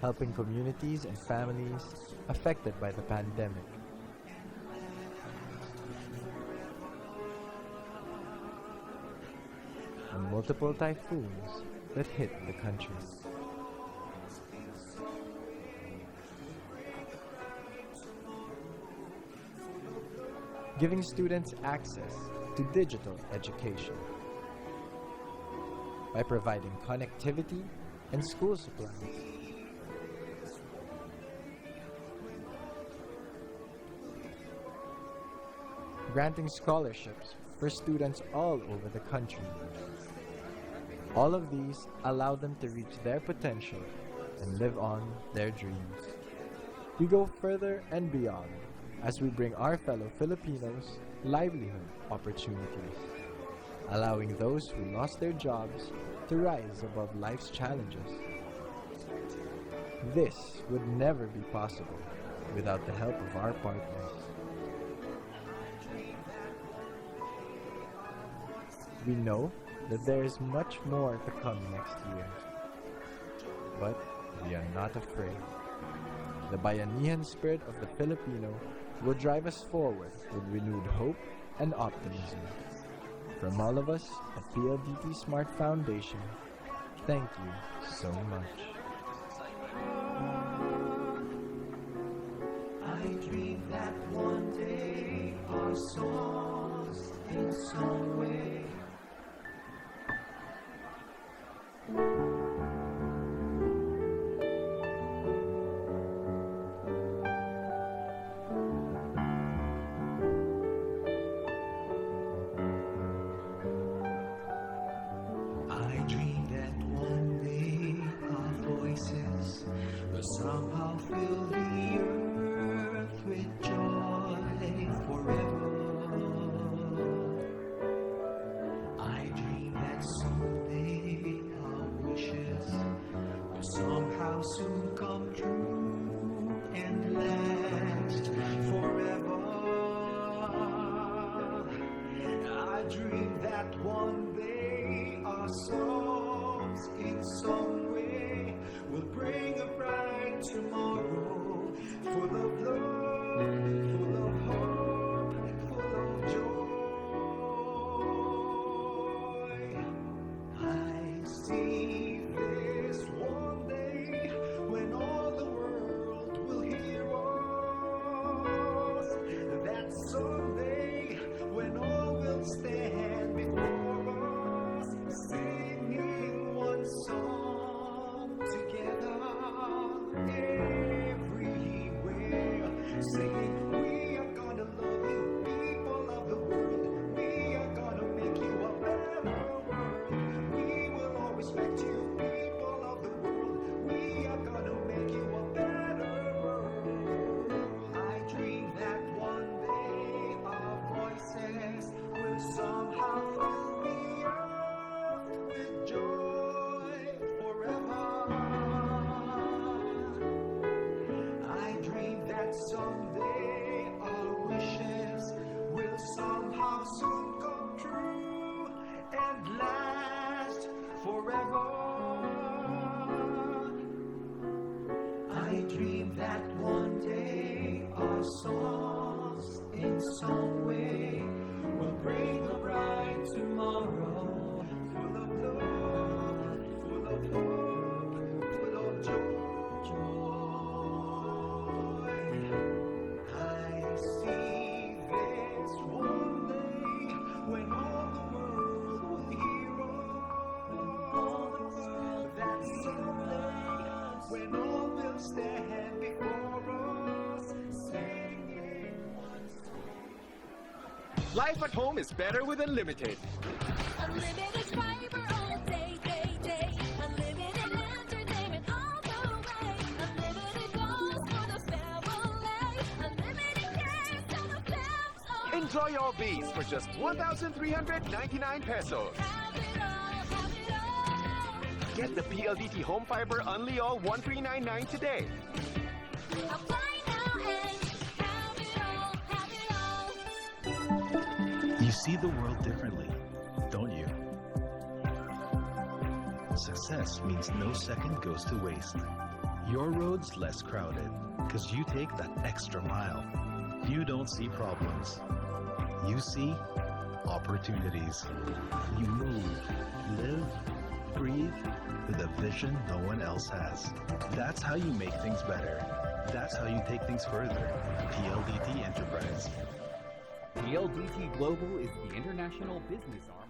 Helping communities and families affected by the pandemic. And multiple typhoons that hit the country. Giving students access to digital education by providing connectivity and school supplies. Granting scholarships for students all over the country. All of these allow them to reach their potential and live on their dreams. We go further and beyond as we bring our fellow Filipinos livelihood opportunities, allowing those who lost their jobs to rise above life's challenges. This would never be possible without the help of our partners. We know that there is much more to come next year, but we are not afraid. The Bayanihan spirit of the Filipino will drive us forward with renewed hope and optimism. From all of us at PLDT Smart Foundation, thank you so much. I dream that one day our songs in some way somehow fill the earth with joy forever. I dream that someday our wishes will somehow soon come true and last forever. I dream that one day our songs in some way will bring a bright tomorrow, full of love, full of hope, full of joy. I see this one day when all the world will hear us. That someday when all will stand before us, singing one song together. Everywhere, singing, we are gonna love you, people of the world. We are gonna make you a better world. We will always respect you, people of the world. We are gonna make you a better world. I dream that one day our voices will somehow fill the earth with joy forever. Life at home is better with Unlimited. Unlimited fiber all day, day, day. Unlimited entertainment all the way. Unlimited calls for the family. Unlimited cares for the fams. Enjoy all these for just 1,399 pesos. Have it all. Get the PLDT Home Fiber Unli All 1399 today. Apply now and have it all, have it all. You see the world differently, don't you? Success means no second goes to waste. Your road's less crowded because you take that extra mile. You don't see problems. You see opportunities. You move, live, breathe with a vision no one else has. That's how you make things better. That's how you take things further. PLDT Enterprise. PLDT Global is the international business arm